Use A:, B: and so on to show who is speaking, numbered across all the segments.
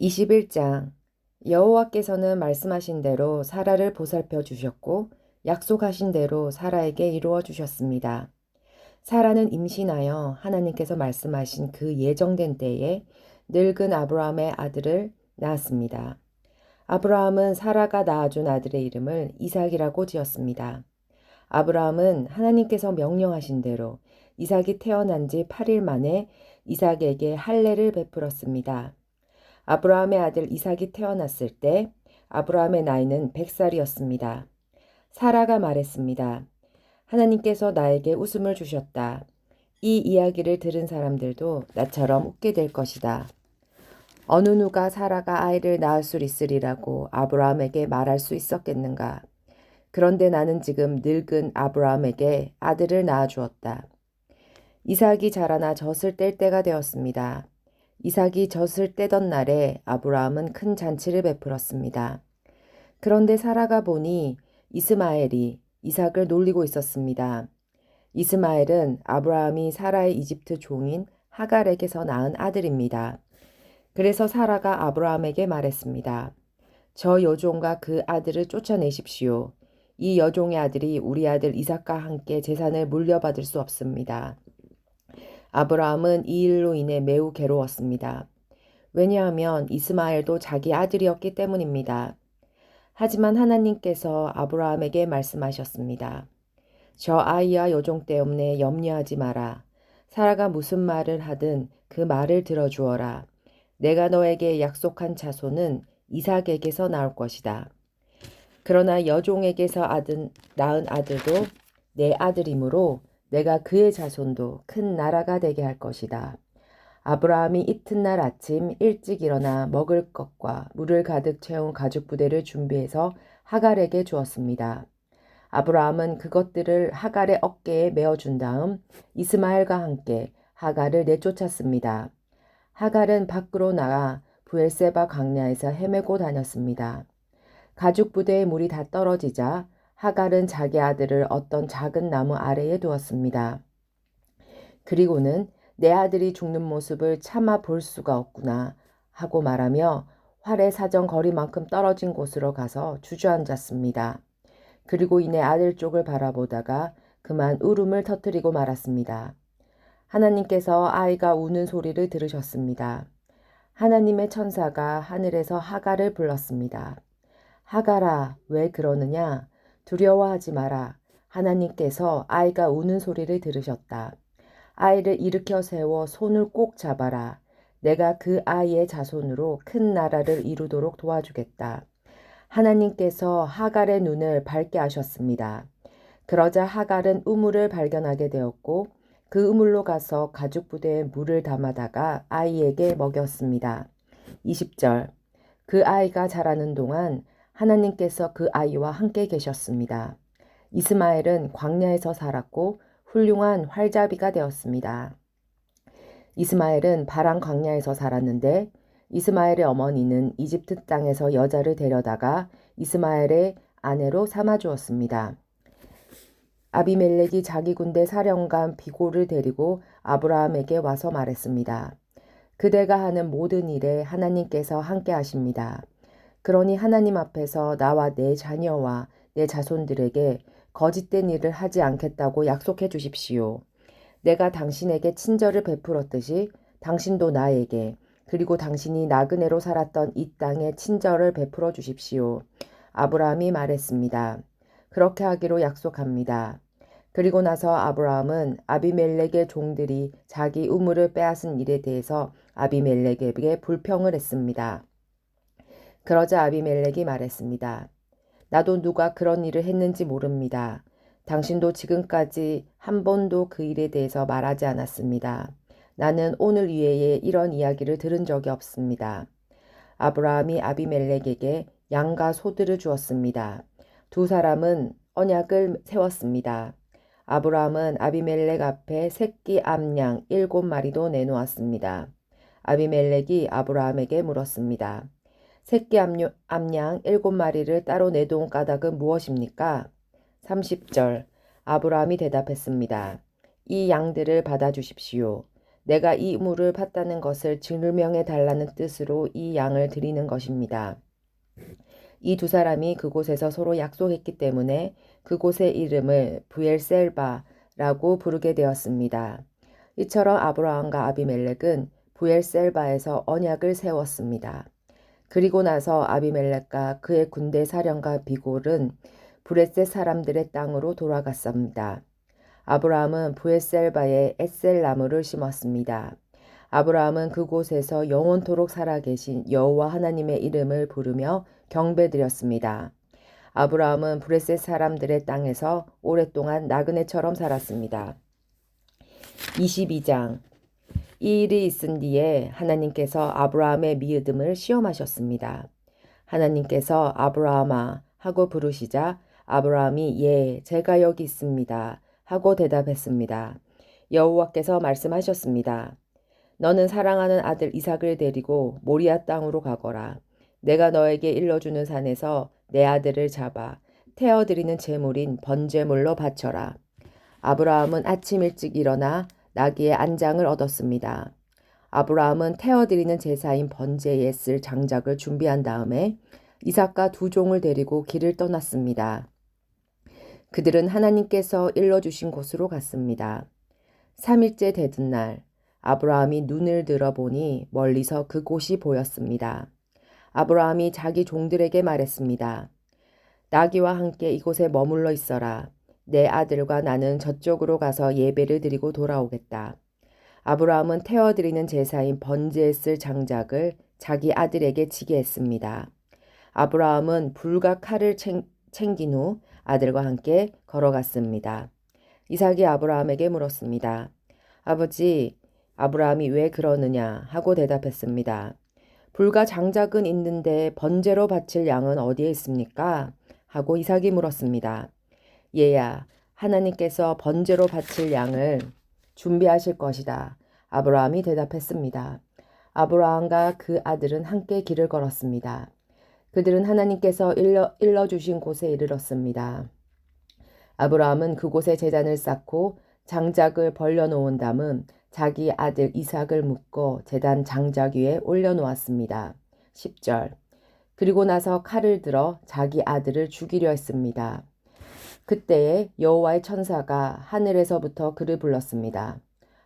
A: 21장 여호와께서는 말씀하신 대로 사라를 보살펴 주셨고 약속하신 대로 사라에게 이루어 주셨습니다. 사라는 임신하여 하나님께서 말씀하신 그 예정된 때에 늙은 아브라함의 아들을 낳았습니다. 아브라함은 사라가 낳아준 아들의 이름을 이삭이라고 지었습니다. 아브라함은 하나님께서 명령하신 대로 이삭이 태어난 지 8일 만에 이삭에게 할례를 베풀었습니다. 아브라함의 아들 이삭이 태어났을 때 아브라함의 나이는 100살이었습니다. 사라가 말했습니다. 하나님께서 나에게 웃음을 주셨다. 이 이야기를 들은 사람들도 나처럼 웃게 될 것이다. 어느 누가 사라가 아이를 낳을 수 있으리라고 아브라함에게 말할 수 있었겠는가. 그런데 나는 지금 늙은 아브라함에게 아들을 낳아 주었다. 이삭이 자라나 젖을 뗄 때가 되었습니다. 이삭이 젖을 떼던 날에 아브라함은 큰 잔치를 베풀었습니다. 그런데 사라가 보니 이스마엘이 이삭을 놀리고 있었습니다. 이스마엘은 아브라함이 사라의 이집트 종인 하갈에게서 낳은 아들입니다. 그래서 사라가 아브라함에게 말했습니다. 저 여종과 그 아들을 쫓아내십시오. 이 여종의 아들이 우리 아들 이삭과 함께 재산을 물려받을 수 없습니다. 아브라함은 이 일로 인해 매우 괴로웠습니다. 왜냐하면 이스마엘도 자기 아들이었기 때문입니다. 하지만 하나님께서 아브라함에게 말씀하셨습니다. 저 아이와 여종 때문에 염려하지 마라. 사라가 무슨 말을 하든 그 말을 들어주어라. 내가 너에게 약속한 자손은 이삭에게서 나올 것이다. 그러나 여종에게서 낳은 아들도 내 아들이므로 내가 그의 자손도 큰 나라가 되게 할 것이다. 아브라함이 이튿날 아침 일찍 일어나 먹을 것과 물을 가득 채운 가죽 부대를 준비해서 하갈에게 주었습니다. 아브라함은 그것들을 하갈의 어깨에 메어준 다음 이스마엘과 함께 하갈을 내쫓았습니다. 하갈은 밖으로 나가 브엘세바 광야에서 헤매고 다녔습니다. 가죽 부대의 물이 다 떨어지자 하갈은 자기 아들을 어떤 작은 나무 아래에 두었습니다. 그리고는 내 아들이 죽는 모습을 차마 볼 수가 없구나 하고 말하며 활의 사정 거리만큼 떨어진 곳으로 가서 주저앉았습니다. 그리고 이내 아들 쪽을 바라보다가 그만 울음을 터뜨리고 말았습니다. 하나님께서 아이가 우는 소리를 들으셨습니다. 하나님의 천사가 하늘에서 하갈을 불렀습니다. 하갈아, 왜 그러느냐? 두려워하지 마라. 하나님께서 아이가 우는 소리를 들으셨다. 아이를 일으켜 세워 손을 꼭 잡아라. 내가 그 아이의 자손으로 큰 나라를 이루도록 도와주겠다. 하나님께서 하갈의 눈을 밝게 하셨습니다. 그러자 하갈은 우물을 발견하게 되었고 그 우물로 가서 가죽 부대에 물을 담아다가 아이에게 먹였습니다. 20절 그 아이가 자라는 동안 하나님께서 그 아이와 함께 계셨습니다. 이스마엘은 광야에서 살았고 훌륭한 활잡이가 되었습니다. 이스마엘은 바란 광야에서 살았는데 이스마엘의 어머니는 이집트 땅에서 여자를 데려다가 이스마엘의 아내로 삼아주었습니다. 아비멜렉이 자기 군대 사령관 비골을 데리고 아브라함에게 와서 말했습니다. 그대가 하는 모든 일에 하나님께서 함께 하십니다. 그러니 하나님 앞에서 나와 내 자녀와 내 자손들에게 거짓된 일을 하지 않겠다고 약속해 주십시오. 내가 당신에게 친절을 베풀었듯이 당신도 나에게 그리고 당신이 나그네로 살았던 이 땅에 친절을 베풀어 주십시오. 아브라함이 말했습니다. 그렇게 하기로 약속합니다. 그리고 나서 아브라함은 아비멜렉의 종들이 자기 우물을 빼앗은 일에 대해서 아비멜렉에게 불평을 했습니다. 그러자 아비멜렉이 말했습니다. 나도 누가 그런 일을 했는지 모릅니다. 당신도 지금까지 한 번도 그 일에 대해서 말하지 않았습니다. 나는 오늘 이외에 이런 이야기를 들은 적이 없습니다. 아브라함이 아비멜렉에게 양과 소들을 주었습니다. 두 사람은 언약을 세웠습니다. 아브라함은 아비멜렉 앞에 새끼 암양 7마리도 내놓았습니다. 아비멜렉이 아브라함에게 물었습니다. 새끼 암양 7마리를 따로 내놓은 까닭은 무엇입니까? 30절 아브라함이 대답했습니다. 이 양들을 받아주십시오. 내가 이 물을 팠다는 것을 증명해 달라는 뜻으로 이 양을 드리는 것입니다. 이 두 사람이 그곳에서 서로 약속했기 때문에 그곳의 이름을 부엘셀바라고 부르게 되었습니다. 이처럼 아브라함과 아비멜렉은 부엘셀바에서 언약을 세웠습니다. 그리고 나서 아비멜렉과 그의 군대 사령과 비골은 브레셋 사람들의 땅으로 돌아갔습니다. 아브라함은 부엘셀바에 에셀나무를 심었습니다. 아브라함은 그곳에서 영원토록 살아계신 여호와 하나님의 이름을 부르며 경배드렸습니다. 아브라함은 브레셋 사람들의 땅에서 오랫동안 나그네처럼 살았습니다. 22장. 이 일이 있은 뒤에 하나님께서 아브라함의 믿음을 시험하셨습니다. 하나님께서 아브라함아 하고 부르시자 아브라함이 예, 제가 여기 있습니다 하고 대답했습니다. 여호와께서 말씀하셨습니다. 너는 사랑하는 아들 이삭을 데리고 모리아 땅으로 가거라. 내가 너에게 일러주는 산에서 내 아들을 잡아 태워드리는 제물인 번제물로 바쳐라. 아브라함은 아침 일찍 일어나 나귀의 안장을 얻었습니다. 아브라함은 태워드리는 제사인 번제에 쓸 장작을 준비한 다음에 이삭과 두 종을 데리고 길을 떠났습니다. 그들은 하나님께서 일러주신 곳으로 갔습니다. 3일째 되던 날 아브라함이 눈을 들어보니 멀리서 그곳이 보였습니다. 아브라함이 자기 종들에게 말했습니다. 나귀와 함께 이곳에 머물러 있어라. 내 아들과 나는 저쪽으로 가서 예배를 드리고 돌아오겠다. 아브라함은 태워드리는 제사인 번제에 쓸 장작을 자기 아들에게 지게 했습니다. 아브라함은 불과 칼을 챙긴 후 아들과 함께 걸어갔습니다. 이삭이 아브라함에게 물었습니다. 아버지, 아브라함이 왜 그러느냐 하고 대답했습니다. 불과 장작은 있는데 번제로 바칠 양은 어디에 있습니까? 하고 이삭이 물었습니다. 얘야, 하나님께서 번제로 바칠 양을 준비하실 것이다. 아브라함이 대답했습니다. 아브라함과 그 아들은 함께 길을 걸었습니다. 그들은 하나님께서 일러주신 곳에 이르렀습니다. 아브라함은 그곳에 제단을 쌓고 장작을 벌려놓은 다음 자기 아들 이삭을 묶어 제단 장작 위에 올려놓았습니다. 10절. 그리고 나서 칼을 들어 자기 아들을 죽이려 했습니다. 그때에 여호와의 천사가 하늘에서부터 그를 불렀습니다.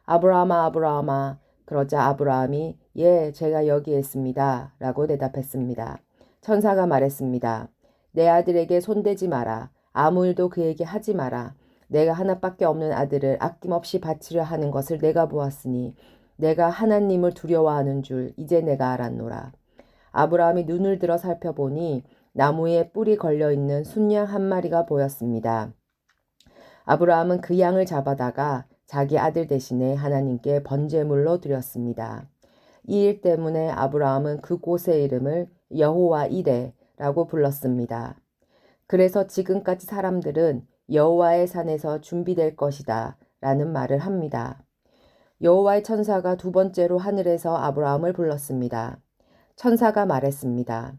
A: 아브라함아, 아브라함아. 그러자 아브라함이 예, 제가 여기에 있습니다 라고 대답했습니다. 천사가 말했습니다. 내 아들에게 손대지 마라. 아무 일도 그에게 하지 마라. 내가 하나밖에 없는 아들을 아낌없이 바치려 하는 것을 내가 보았으니 내가 하나님을 두려워하는 줄 이제 내가 알았노라. 아브라함이 눈을 들어 살펴보니 나무에 뿔이 걸려있는 순양 한 마리가 보였습니다. 아브라함은 그 양을 잡아다가 자기 아들 대신에 하나님께 번제물로 드렸습니다. 이 일 때문에 아브라함은 그곳의 이름을 여호와 이레라고 불렀습니다. 그래서 지금까지 사람들은 여호와의 산에서 준비될 것이다 라는 말을 합니다. 여호와의 천사가 두 번째로 하늘에서 아브라함을 불렀습니다. 천사가 말했습니다.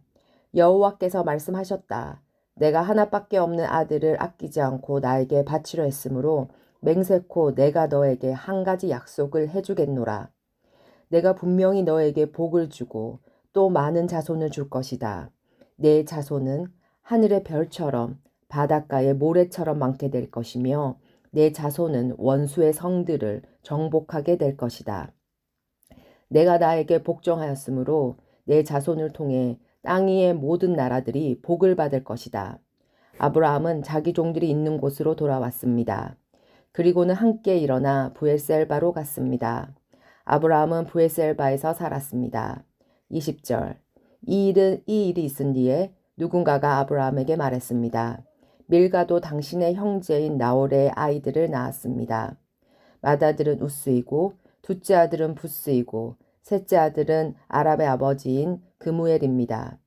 A: 여호와께서 말씀하셨다. 내가 하나밖에 없는 아들을 아끼지 않고 나에게 바치려 했으므로 맹세코 내가 너에게 한 가지 약속을 해주겠노라. 내가 분명히 너에게 복을 주고 또 많은 자손을 줄 것이다. 내 자손은 하늘의 별처럼 바닷가의 모래처럼 많게 될 것이며 내 자손은 원수의 성들을 정복하게 될 것이다. 내가 나에게 복종하였으므로 내 자손을 통해 땅 위의 모든 나라들이 복을 받을 것이다. 아브라함은 자기 종들이 있는 곳으로 돌아왔습니다. 그리고는 함께 일어나 부엘셀바로 갔습니다. 아브라함은 부엘셀바에서 살았습니다. 20절. 이 일이 있은 뒤에 누군가가 아브라함에게 말했습니다. 밀가도 당신의 형제인 나홀의 아이들을 낳았습니다. 맏아들은 우스이고 둘째 아들은 부스이고 셋째 아들은 아랍의 아버지인 그무엘입니다.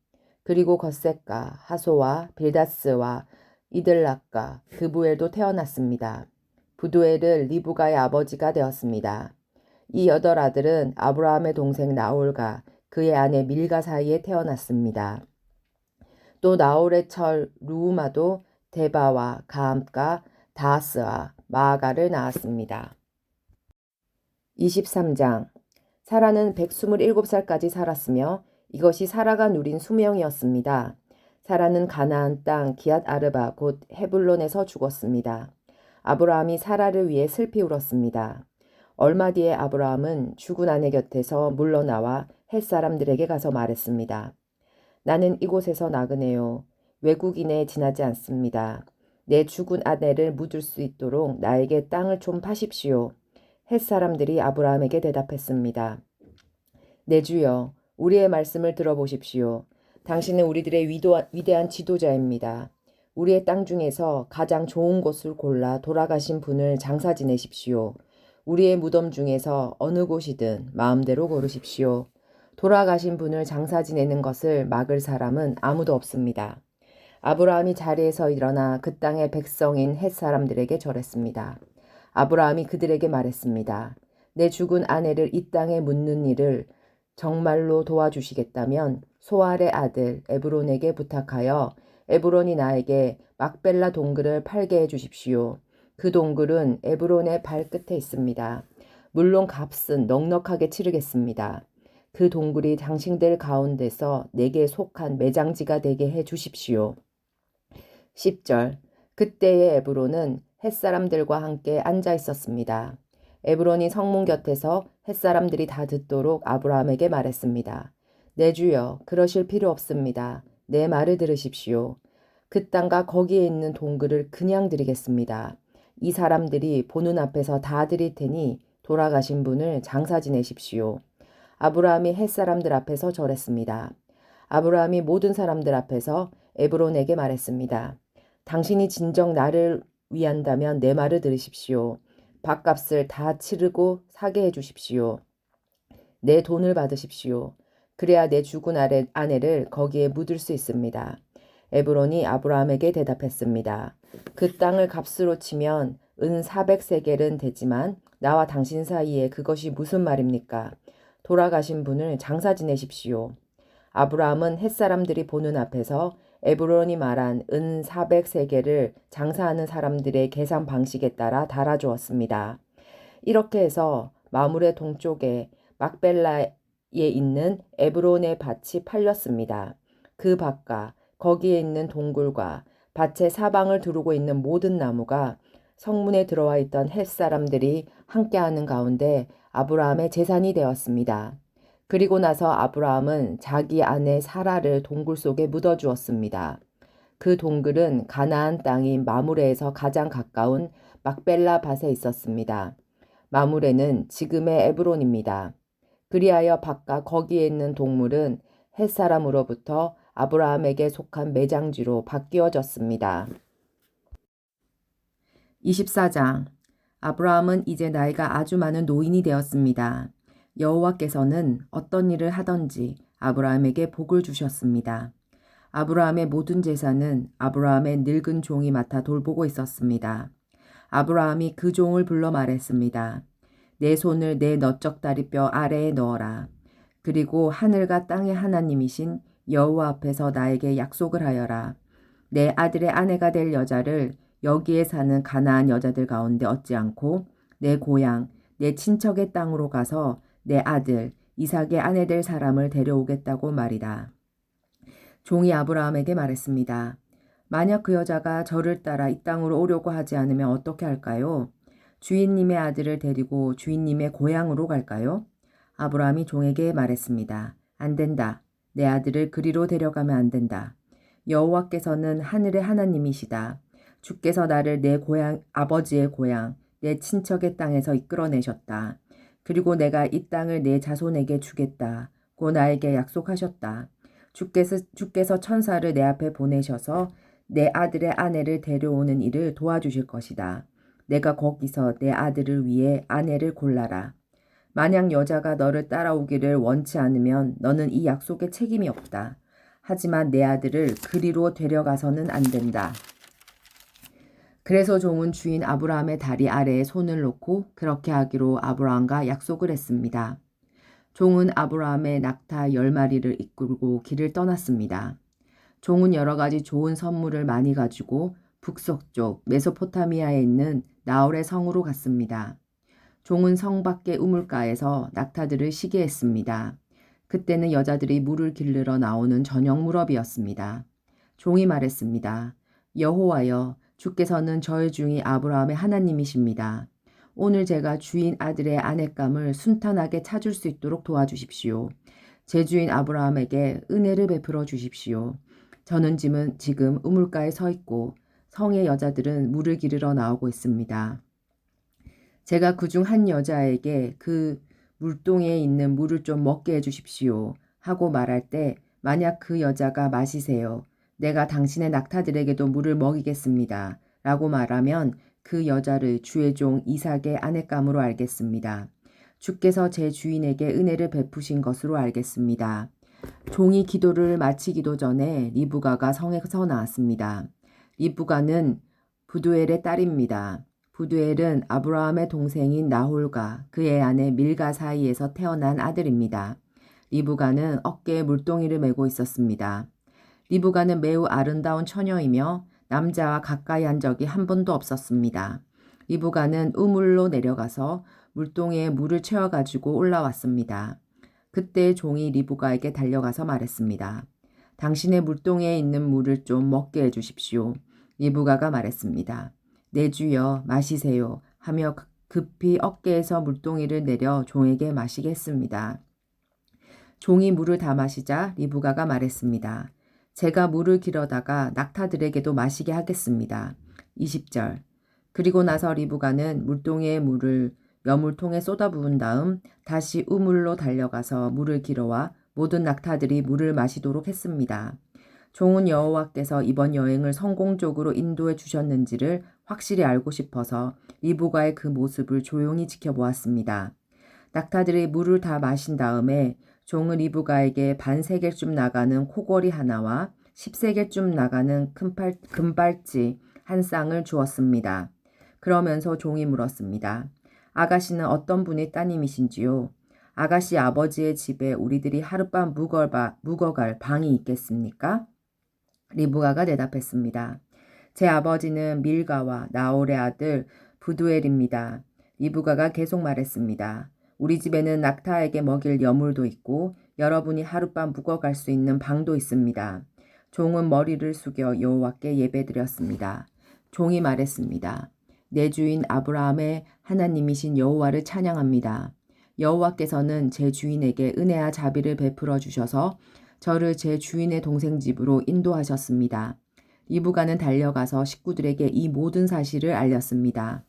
A: 그리고 겉셋과 하소와 빌다스와 이들락과 그부엘도 태어났습니다. 부두엘은 리브가의 아버지가 되었습니다. 이 8아들은 아브라함의 동생 나홀과 그의 아내 밀가 사이에 태어났습니다. 또 나홀의 철 루우마도 데바와 가암과 다하스와 마아가를 낳았습니다. 23장. 사라는 127살까지 살았으며 이것이 사라가 누린 수명이었습니다. 사라는 가나안 땅 기앗 아르바 곧 헤불론에서 죽었습니다. 아브라함이 사라를 위해 슬피 울었습니다. 얼마 뒤에 아브라함은 죽은 아내 곁에서 물러나와 햇사람들에게 가서 말했습니다. 나는 이곳에서 나그네요. 외국인에 지나지 않습니다. 내 죽은 아내를 묻을 수 있도록 나에게 땅을 좀 파십시오. 햇사람들이 아브라함에게 대답했습니다. 내 주여, 우리의 말씀을 들어보십시오. 당신은 우리들의 위대한 지도자입니다. 우리의 땅 중에서 가장 좋은 곳을 골라 돌아가신 분을 장사 지내십시오. 우리의 무덤 중에서 어느 곳이든 마음대로 고르십시오. 돌아가신 분을 장사 지내는 것을 막을 사람은 아무도 없습니다. 아브라함이 자리에서 일어나 그 땅의 백성인 헷 사람들에게 절했습니다. 아브라함이 그들에게 말했습니다. 내 죽은 아내를 이 땅에 묻는 일을 정말로 도와주시겠다면 소알의 아들 에브론에게 부탁하여 에브론이 나에게 막벨라 동굴을 팔게 해주십시오. 그 동굴은 에브론의 발끝에 있습니다. 물론 값은 넉넉하게 치르겠습니다. 그 동굴이 당신들 가운데서 내게 속한 매장지가 되게 해주십시오. 10절. 그때의 에브론은 햇사람들과 함께 앉아 있었습니다. 에브론이 성문 곁에서 햇사람들이 다 듣도록 아브라함에게 말했습니다. 내 주여, 그러실 필요 없습니다. 내 말을 들으십시오. 그 땅과 거기에 있는 동굴을 그냥 드리겠습니다. 이 사람들이 보는 앞에서 다 드릴 테니 돌아가신 분을 장사 지내십시오. 아브라함이 햇사람들 앞에서 절했습니다. 아브라함이 모든 사람들 앞에서 에브론에게 말했습니다. 당신이 진정 나를 위한다면 내 말을 들으십시오. 밥값을 다 치르고 사게 해주십시오. 내 돈을 받으십시오. 그래야 내 죽은 아내를 거기에 묻을 수 있습니다. 에브론이 아브라함에게 대답했습니다. 그 땅을 값으로 치면 은 400세겔은 되지만 나와 당신 사이에 그것이 무슨 말입니까? 돌아가신 분을 장사 지내십시오. 아브라함은 햇사람들이 보는 앞에서 에브론이 말한 은 400세겔을 장사하는 사람들의 계산 방식에 따라 달아주었습니다. 이렇게 해서 마물의 동쪽에 막벨라에 있는 에브론의 밭이 팔렸습니다. 그 밭과 거기에 있는 동굴과 밭의 사방을 두르고 있는 모든 나무가 성문에 들어와 있던 헷 사람들이 함께하는 가운데 아브라함의 재산이 되었습니다. 그리고 나서 아브라함은 자기 아내 사라를 동굴 속에 묻어주었습니다. 그 동굴은 가나안 땅인 마므레에서 가장 가까운 막벨라 밭에 있었습니다. 마므레는 지금의 에브론입니다. 그리하여 밭과 거기에 있는 동물은 헷 사람으로부터 아브라함에게 속한 매장지로 바뀌어졌습니다. 24장. 아브라함은 이제 나이가 아주 많은 노인이 되었습니다. 여호와께서는 어떤 일을 하든지 아브라함에게 복을 주셨습니다. 아브라함의 모든 재산은 아브라함의 늙은 종이 맡아 돌보고 있었습니다. 아브라함이 그 종을 불러 말했습니다. 내 손을 내 너쩍다리뼈 아래에 넣어라. 그리고 하늘과 땅의 하나님이신 여호와 앞에서 나에게 약속을 하여라. 내 아들의 아내가 될 여자를 여기에 사는 가나안 여자들 가운데 얻지 않고 내 고향, 내 친척의 땅으로 가서 내 아들 이삭의 아내 될 사람을 데려오겠다고 말이다. 종이 아브라함에게 말했습니다. 만약 그 여자가 저를 따라 이 땅으로 오려고 하지 않으면 어떻게 할까요? 주인님의 아들을 데리고 주인님의 고향으로 갈까요? 아브라함이 종에게 말했습니다. 안 된다. 내 아들을 그리로 데려가면 안 된다. 여호와께서는 하늘의 하나님이시다. 주께서 나를 내 고향, 아버지의 고향, 내 친척의 땅에서 이끌어내셨다. 그리고 내가 이 땅을 내 자손에게 주겠다고 나에게 약속하셨다. 주께서 천사를 내 앞에 보내셔서 내 아들의 아내를 데려오는 일을 도와주실 것이다. 내가 거기서 내 아들을 위해 아내를 골라라. 만약 여자가 너를 따라오기를 원치 않으면 너는 이 약속에 책임이 없다. 하지만 내 아들을 그리로 데려가서는 안 된다. 그래서 종은 주인 아브라함의 다리 아래에 손을 놓고 그렇게 하기로 아브라함과 약속을 했습니다. 종은 아브라함의 낙타 10마리를 이끌고 길을 떠났습니다. 종은 여러 가지 좋은 선물을 많이 가지고 북서쪽 메소포타미아에 있는 나홀의 성으로 갔습니다. 종은 성 밖의 우물가에서 낙타들을 쉬게 했습니다. 그때는 여자들이 물을 길르러 나오는 저녁 무렵이었습니다. 종이 말했습니다. 여호와여, 주께서는 저의 주인 아브라함의 하나님이십니다. 오늘 제가 주인 아들의 아내감을 순탄하게 찾을 수 있도록 도와주십시오. 제 주인 아브라함에게 은혜를 베풀어 주십시오. 저는 지금 우물가에 서 있고 성의 여자들은 물을 기르러 나오고 있습니다. 제가 그중 한 여자에게 그 물동이에 있는 물을 좀 먹게 해주십시오 하고 말할 때 만약 그 여자가 마시세요. 내가 당신의 낙타들에게도 물을 먹이겠습니다. 라고 말하면 그 여자를 주의 종 이삭의 아내감으로 알겠습니다. 주께서 제 주인에게 은혜를 베푸신 것으로 알겠습니다. 종이 기도를 마치기도 전에 리브가가 성에서 나왔습니다. 리브가는 부두엘의 딸입니다. 부두엘은 아브라함의 동생인 나홀과 그의 아내 밀가 사이에서 태어난 아들입니다. 리브가는 어깨에 물동이를 메고 있었습니다. 리브가는 매우 아름다운 처녀이며 남자와 가까이 한 적이 한 번도 없었습니다. 리브가는 우물로 내려가서 물동이에 물을 채워가지고 올라왔습니다. 그때 종이 리브가에게 달려가서 말했습니다. 당신의 물동이에 있는 물을 좀 먹게 해주십시오. 리브가가 말했습니다. 내 주여 마시세요 하며 급히 어깨에서 물동이를 내려 종에게 마시게 했습니다. 종이 물을 다 마시자 리브가가 말했습니다. 제가 물을 길어다가 낙타들에게도 마시게 하겠습니다. 20절. 그리고 나서 리브가는 물동이의 물을 여물통에 쏟아부은 다음 다시 우물로 달려가서 물을 길어와 모든 낙타들이 물을 마시도록 했습니다. 종은 여호와께서 이번 여행을 성공적으로 인도해 주셨는지를 확실히 알고 싶어서 리브가의 그 모습을 조용히 지켜보았습니다. 낙타들이 물을 다 마신 다음에 종은 리브가에게 반세겔쯤 나가는 코걸이 하나와 10세겔쯤 나가는 금발찌 한 쌍을 주었습니다. 그러면서 종이 물었습니다. 아가씨는 어떤 분의 따님이신지요? 아가씨 아버지의 집에 우리들이 하룻밤 묵어갈 방이 있겠습니까? 리브가가 대답했습니다. 제 아버지는 밀가와 나홀의 아들 부두엘입니다. 리브가가 계속 말했습니다. 우리 집에는 낙타에게 먹일 여물도 있고 여러분이 하룻밤 묵어갈 수 있는 방도 있습니다. 종은 머리를 숙여 여호와께 예배드렸습니다. 종이 말했습니다. 내 주인 아브라함의 하나님이신 여호와를 찬양합니다. 여호와께서는 제 주인에게 은혜와 자비를 베풀어 주셔서 저를 제 주인의 동생 집으로 인도하셨습니다. 리브가는 달려가서 식구들에게 이 모든 사실을 알렸습니다.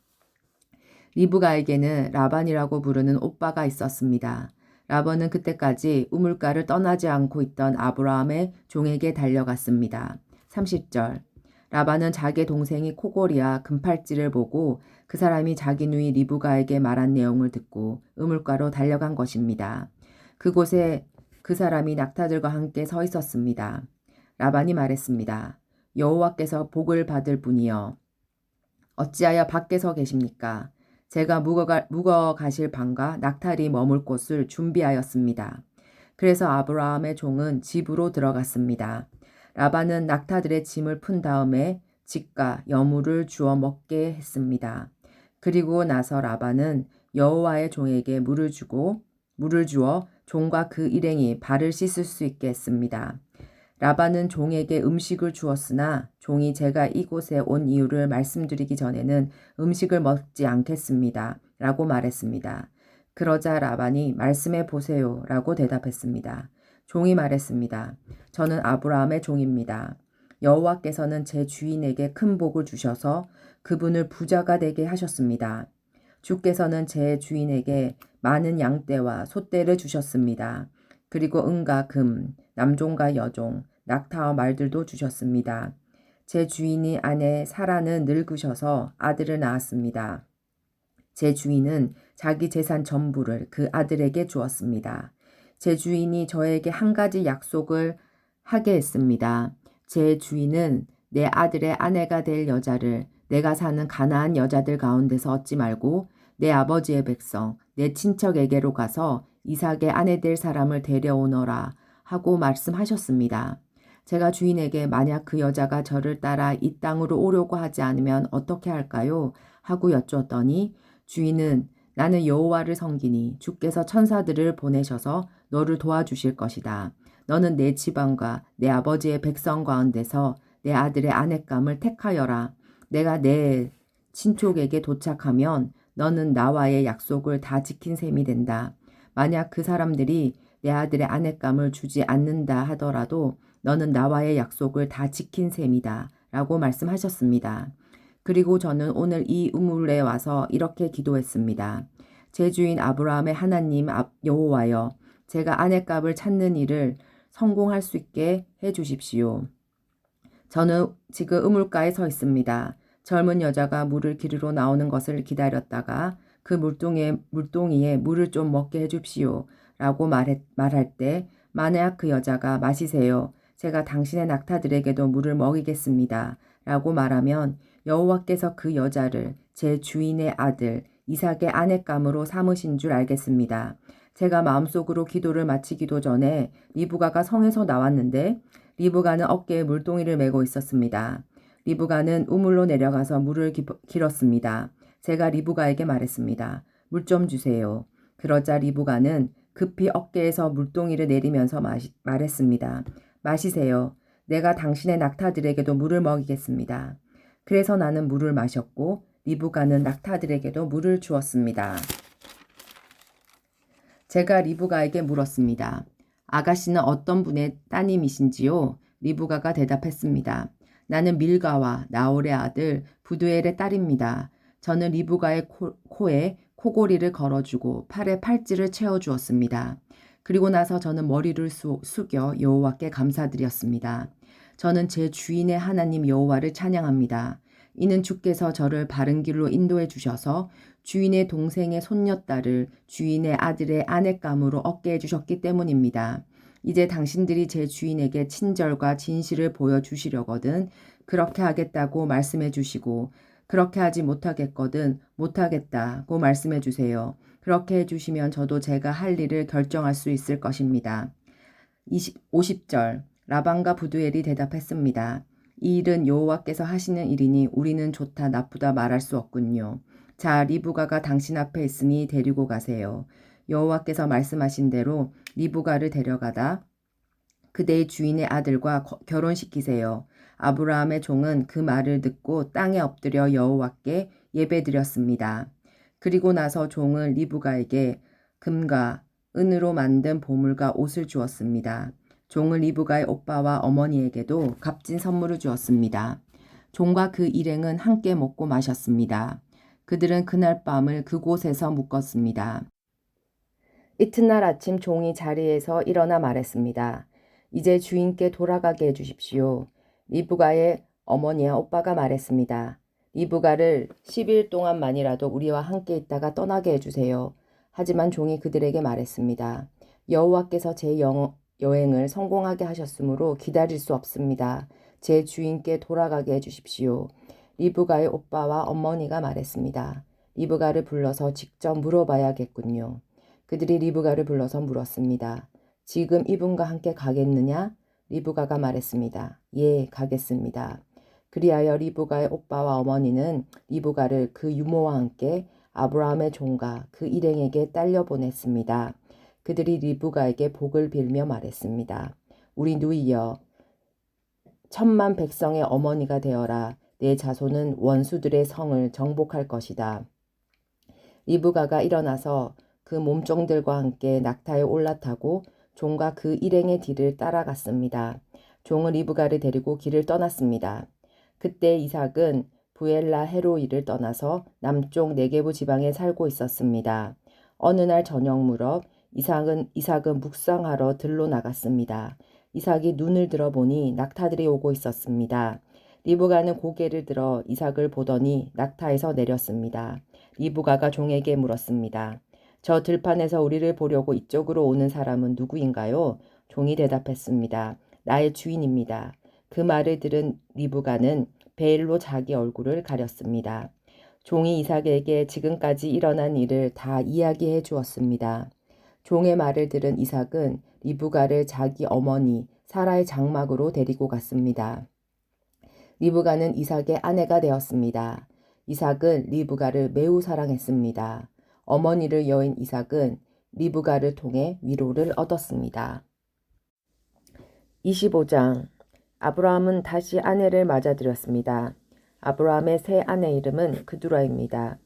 A: 리브가에게는 라반이라고 부르는 오빠가 있었습니다. 라반은 그때까지 우물가를 떠나지 않고 있던 아브라함의 종에게 달려갔습니다. 30절. 라반은 자기 동생이 코골이와 금팔찌를 보고 그 사람이 자기 누이 리브가에게 말한 내용을 듣고 우물가로 달려간 것입니다. 그곳에 그 사람이 낙타들과 함께 서 있었습니다. 라반이 말했습니다. 여호와께서 복을 받을 분이여 어찌하여 밖에서 계십니까? 제가 묵어 가실 방과 낙타리 머물 곳을 준비하였습니다. 그래서 아브라함의 종은 집으로 들어갔습니다. 라반은 낙타들의 짐을 푼 다음에 집과 여물을 주어 먹게 했습니다. 그리고 나서 라반은 여호와의 종에게 물을 주어 종과 그 일행이 발을 씻을 수 있게 했습니다. 라반은 종에게 음식을 주었으나 종이 제가 이곳에 온 이유를 말씀드리기 전에는 음식을 먹지 않겠습니다. 라고 말했습니다. 그러자 라반이 말씀해 보세요. 라고 대답했습니다. 종이 말했습니다. 저는 아브라함의 종입니다. 여호와께서는 제 주인에게 큰 복을 주셔서 그분을 부자가 되게 하셨습니다. 주께서는 제 주인에게 많은 양떼와 소떼를 주셨습니다. 그리고 은과 금, 남종과 여종, 낙타와 말들도 주셨습니다. 제 주인이 아내 사라는 늙으셔서 아들을 낳았습니다. 제 주인은 자기 재산 전부를 그 아들에게 주었습니다. 제 주인이 저에게 한 가지 약속을 하게 했습니다. 제 주인은 내 아들의 아내가 될 여자를 내가 사는 가나안 여자들 가운데서 얻지 말고 내 아버지의 백성, 내 친척에게로 가서 이삭의 아내 될 사람을 데려오너라 하고 말씀하셨습니다. 제가 주인에게 만약 그 여자가 저를 따라 이 땅으로 오려고 하지 않으면 어떻게 할까요? 하고 여쭈었더니 주인은 나는 여호와를 섬기니 주께서 천사들을 보내셔서 너를 도와주실 것이다. 너는 내 지방과 내 아버지의 백성 가운데서 내 아들의 아내감을 택하여라. 내가 내 친족에게 도착하면 너는 나와의 약속을 다 지킨 셈이 된다. 만약 그 사람들이 내 아들의 아내감을 주지 않는다 하더라도 너는 나와의 약속을 다 지킨 셈이다. 라고 말씀하셨습니다. 그리고 저는 오늘 이 우물에 와서 이렇게 기도했습니다. 제 주인 아브라함의 하나님 여호와여, 제가 아내값을 찾는 일을 성공할 수 있게 해 주십시오. 저는 지금 우물가에 서 있습니다. 젊은 여자가 물을 기르러 나오는 것을 기다렸다가 그 물동이에 물을 좀 먹게 해줍시오. 라고 말할 때 만약 그 여자가 마시세요. 제가 당신의 낙타들에게도 물을 먹이겠습니다. 라고 말하면 여호와께서 그 여자를 제 주인의 아들 이삭의 아내감으로 삼으신 줄 알겠습니다. 제가 마음속으로 기도를 마치기도 전에 리브가가 성에서 나왔는데 리브가는 어깨에 물동이를 메고 있었습니다. 리브가는 우물로 내려가서 물을 길었습니다. 제가 리브가에게 말했습니다. 물 좀 주세요. 그러자 리브가는 급히 어깨에서 물동이를 내리면서 말했습니다. 마시세요. 내가 당신의 낙타들에게도 물을 먹이겠습니다. 그래서 나는 물을 마셨고 리브가는 낙타들에게도 물을 주었습니다. 제가 리브가에게 물었습니다. 아가씨는 어떤 분의 따님이신지요? 리브가가 대답했습니다. 나는 밀가와 나홀의 아들 부두엘의 딸입니다. 저는 리브가의 코에 코골이를 걸어주고 팔에 팔찌를 채워주었습니다. 그리고 나서 저는 머리를 숙여 여호와께 감사드렸습니다. 저는 제 주인의 하나님 여호와를 찬양합니다. 이는 주께서 저를 바른 길로 인도해 주셔서 주인의 동생의 손녀딸을 주인의 아들의 아내감으로 얻게 해주셨기 때문입니다. 이제 당신들이 제 주인에게 친절과 진실을 보여주시려거든 그렇게 하겠다고 말씀해 주시고 그렇게 하지 못하겠거든 못하겠다고 말씀해 주세요. 그렇게 해주시면 저도 제가 할 일을 결정할 수 있을 것입니다. 50절 라반과 부두엘이 대답했습니다. 이 일은 여호와께서 하시는 일이니 우리는 좋다 나쁘다 말할 수 없군요. 자, 리브가가 당신 앞에 있으니 데리고 가세요. 여호와께서 말씀하신 대로 리브가를 데려가다 그대의 주인의 아들과 결혼시키세요. 아브라함의 종은 그 말을 듣고 땅에 엎드려 여호와께 예배드렸습니다. 그리고 나서 종은 리브가에게 금과 은으로 만든 보물과 옷을 주었습니다. 종은 리브가의 오빠와 어머니에게도 값진 선물을 주었습니다. 종과 그 일행은 함께 먹고 마셨습니다. 그들은 그날 밤을 그곳에서 묵었습니다. 이튿날 아침 종이 자리에서 일어나 말했습니다. 이제 주인께 돌아가게 해주십시오. 리브가의 어머니와 오빠가 말했습니다. 리브가를 10일 동안만이라도 우리와 함께 있다가 떠나게 해주세요. 하지만 종이 그들에게 말했습니다. 여호와께서 제 여행을 성공하게 하셨으므로 기다릴 수 없습니다. 제 주인께 돌아가게 해주십시오. 리브가의 오빠와 어머니가 말했습니다. 리브가를 불러서 직접 물어봐야겠군요. 그들이 리브가를 불러서 물었습니다. 지금 이분과 함께 가겠느냐? 리브가가 말했습니다. 예, 가겠습니다. 그리하여 리브가의 오빠와 어머니는 리브가를 그 유모와 함께 아브라함의 종과 그 일행에게 딸려 보냈습니다. 그들이 리브가에게 복을 빌며 말했습니다. 우리 누이여, 1000만 백성의 어머니가 되어라. 내 자손은 원수들의 성을 정복할 것이다. 리브가가 일어나서 그 몸종들과 함께 낙타에 올라타고 종과 그 일행의 뒤를 따라갔습니다. 종은 리브가를 데리고 길을 떠났습니다. 그때 이삭은 부엘라 헤로이를 떠나서 남쪽 네게부 지방에 살고 있었습니다. 어느 날 저녁 무렵 이삭은 묵상하러 들로 나갔습니다. 이삭이 눈을 들어보니 낙타들이 오고 있었습니다. 리브가는 고개를 들어 이삭을 보더니 낙타에서 내렸습니다. 리브가가 종에게 물었습니다. 저 들판에서 우리를 보려고 이쪽으로 오는 사람은 누구인가요? 종이 대답했습니다. 나의 주인입니다. 그 말을 들은 리브가는 베일로 자기 얼굴을 가렸습니다. 종이 이삭에게 지금까지 일어난 일을 다 이야기해 주었습니다. 종의 말을 들은 이삭은 리브가를 자기 어머니 사라의 장막으로 데리고 갔습니다. 리브가는 이삭의 아내가 되었습니다. 이삭은 리브가를 매우 사랑했습니다. 어머니를 여인 이삭은 리브가를 통해 위로를 얻었습니다. 25장. 아브라함은 다시 아내를 맞아들였습니다. 아브라함의 새 아내 이름은 그두라입니다.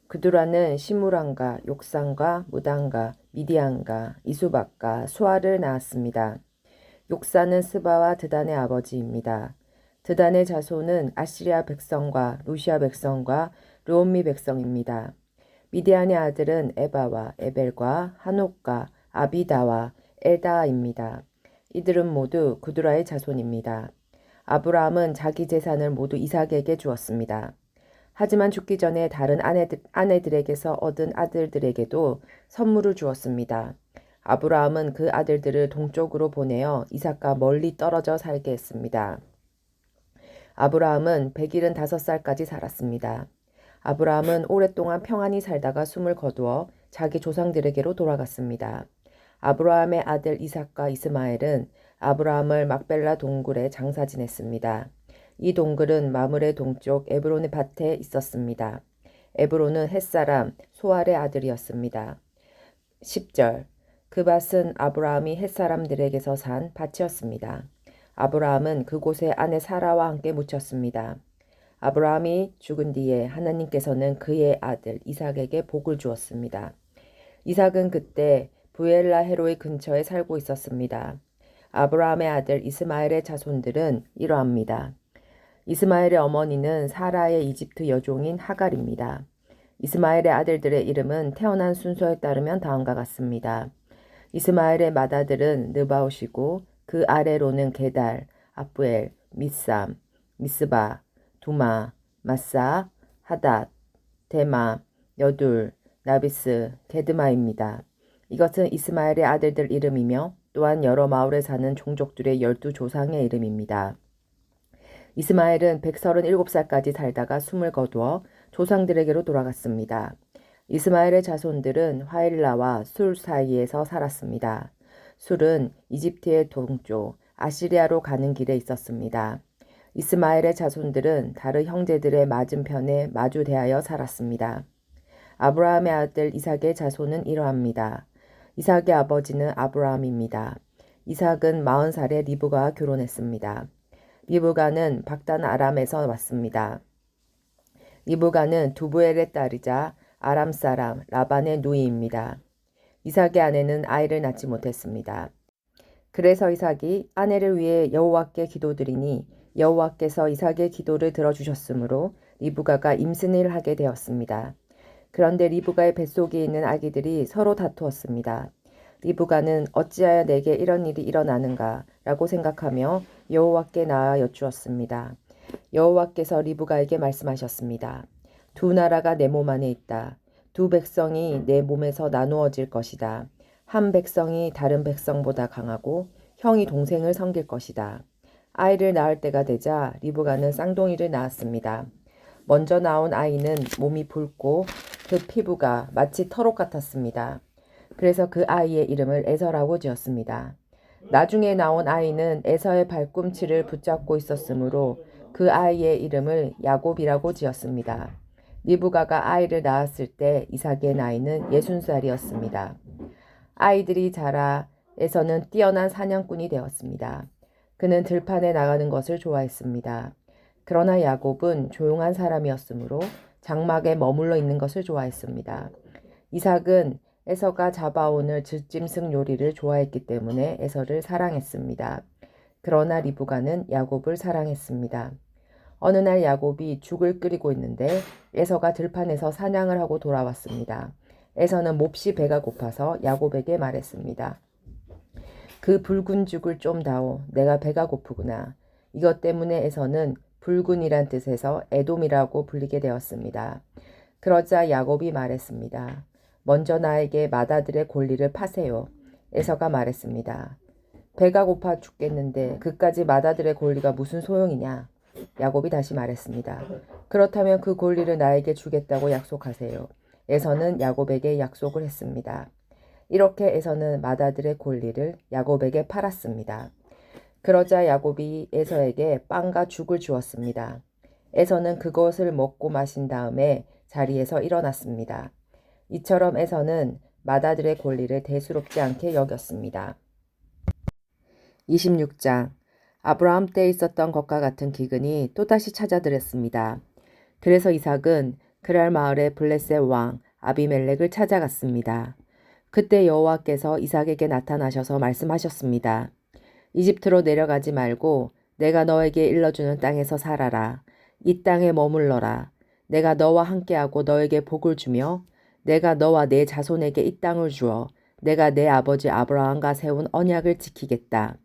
A: 그두라는 시므랑과 욕산과 무단과 미디안과 이수박과 수아를 낳았습니다. 욕산은 스바와 드단의 아버지입니다. 드단의 자손은 아시리아 백성과 루시아 백성과 르옴미 백성입니다. 미디안의 아들은 에바와 에벨과 한옥과 아비다와 엘다아입니다. 이들은 모두 그두라의 자손입니다. 아브라함은 자기 재산을 모두 이삭에게 주었습니다. 하지만 죽기 전에 다른 아내들에게서 얻은 아들들에게도 선물을 주었습니다. 아브라함은 그 아들들을 동쪽으로 보내어 이삭과 멀리 떨어져 살게 했습니다. 아브라함은 175살까지 살았습니다. 아브라함은 오랫동안 평안히 살다가 숨을 거두어 자기 조상들에게로 돌아갔습니다. 아브라함의 아들 이삭과 이스마엘은 아브라함을 막벨라 동굴에 장사 지냈습니다. 이 동굴은 마므레 동쪽 에브론의 밭에 있었습니다. 에브론은 햇사람 소알의 아들이었습니다. 10절. 그 밭은 아브라함이 햇사람들에게서 산 밭이었습니다. 아브라함은 그곳에 아내 사라와 함께 묻혔습니다. 아브라함이 죽은 뒤에 하나님께서는 그의 아들 이삭에게 복을 주었습니다. 이삭은 그때 부엘라 헤로의 근처에 살고 있었습니다. 아브라함의 아들 이스마엘의 자손들은 이러합니다. 이스마엘의 어머니는 사라의 이집트 여종인 하갈입니다. 이스마엘의 아들들의 이름은 태어난 순서에 따르면 다음과 같습니다. 이스마엘의 맏아들은 느바옷이고 그 아래로는 게달, 아프엘, 미삼, 미스바, 두마, 마사, 하닷, 데마, 여둘, 나비스, 게드마입니다. 이것은 이스마엘의 아들들 이름이며 또한 여러 마을에 사는 종족들의 12조상의 이름입니다. 이스마엘은 137살까지 살다가 숨을 거두어 조상들에게로 돌아갔습니다. 이스마엘의 자손들은 화일라와 술 사이에서 살았습니다. 술은 이집트의 동쪽 아시리아로 가는 길에 있었습니다. 이스마엘의 자손들은 다른 형제들의 맞은편에 마주 대하여 살았습니다. 아브라함의 아들 이삭의 자손은 이러합니다. 이삭의 아버지는 아브라함입니다. 이삭은 40살에 리브가와 결혼했습니다. 리브가는 박단 아람에서 왔습니다. 리브가는 두부엘의 딸이자 아람 사람 라반의 누이입니다. 이삭의 아내는 아이를 낳지 못했습니다. 그래서 이삭이 아내를 위해 여호와께 기도드리니 여호와께서 이삭의 기도를 들어주셨으므로 리브가가 임신을 하게 되었습니다. 그런데 리브가의 뱃속에 있는 아기들이 서로 다투었습니다. 리브가는 어찌하여 내게 이런 일이 일어나는가 라고 생각하며 여호와께 나아 여쭈었습니다. 여호와께서 리브가에게 말씀하셨습니다. 두 나라가 내 몸 안에 있다. 두 백성이 내 몸에서 나누어질 것이다. 한 백성이 다른 백성보다 강하고 형이 동생을 섬길 것이다. 아이를 낳을 때가 되자 리브가는 쌍둥이를 낳았습니다. 먼저 나온 아이는 몸이 붉고 그 피부가 마치 털옷 같았습니다. 그래서 그 아이의 이름을 에서라고 지었습니다. 나중에 나온 아이는 에서의 발꿈치를 붙잡고 있었으므로 그 아이의 이름을 야곱이라고 지었습니다. 리브가가 아이를 낳았을 때 이삭의 나이는 60살이었습니다. 아이들이 자라 에서는 뛰어난 사냥꾼이 되었습니다. 그는 들판에 나가는 것을 좋아했습니다. 그러나 야곱은 조용한 사람이었으므로 장막에 머물러 있는 것을 좋아했습니다. 이삭은 에서가 잡아오는 들짐승 요리를 좋아했기 때문에 에서를 사랑했습니다. 그러나 리브가는 야곱을 사랑했습니다. 어느 날 야곱이 죽을 끓이고 있는데 에서가 들판에서 사냥을 하고 돌아왔습니다. 에서는 몹시 배가 고파서 야곱에게 말했습니다. 그 붉은 죽을 좀 다오. 내가 배가 고프구나. 이것 때문에 에서는 붉은이란 뜻에서 에돔이라고 불리게 되었습니다. 그러자 야곱이 말했습니다. 먼저 나에게 맏아들의 골리를 파세요. 에서가 말했습니다. 배가 고파 죽겠는데 그까지 맏아들의 골리가 무슨 소용이냐. 야곱이 다시 말했습니다. 그렇다면 그 골리를 나에게 주겠다고 약속하세요. 에서는 야곱에게 약속을 했습니다. 이렇게 에서는 맏아들의 골리를 야곱에게 팔았습니다. 그러자 야곱이 에서에게 빵과 죽을 주었습니다. 에서는 그것을 먹고 마신 다음에 자리에서 일어났습니다. 이처럼 에서는 맏아들의 권리를 대수롭지 않게 여겼습니다. 26장 아브라함 때 있었던 것과 같은 기근이 또다시 찾아들었습니다. 그래서 이삭은 그랄 마을의 블레셋 왕 아비멜렉을 찾아갔습니다. 그때 여호와께서 이삭에게 나타나셔서 말씀하셨습니다. 이집트로 내려가지 말고 내가 너에게 일러주는 땅에서 살아라. 이 땅에 머물러라. 내가 너와 함께하고 너에게 복을 주며 내가 너와 내 자손에게 이 땅을 주어 내가 내 아버지 아브라함과 세운 언약을 지키겠다.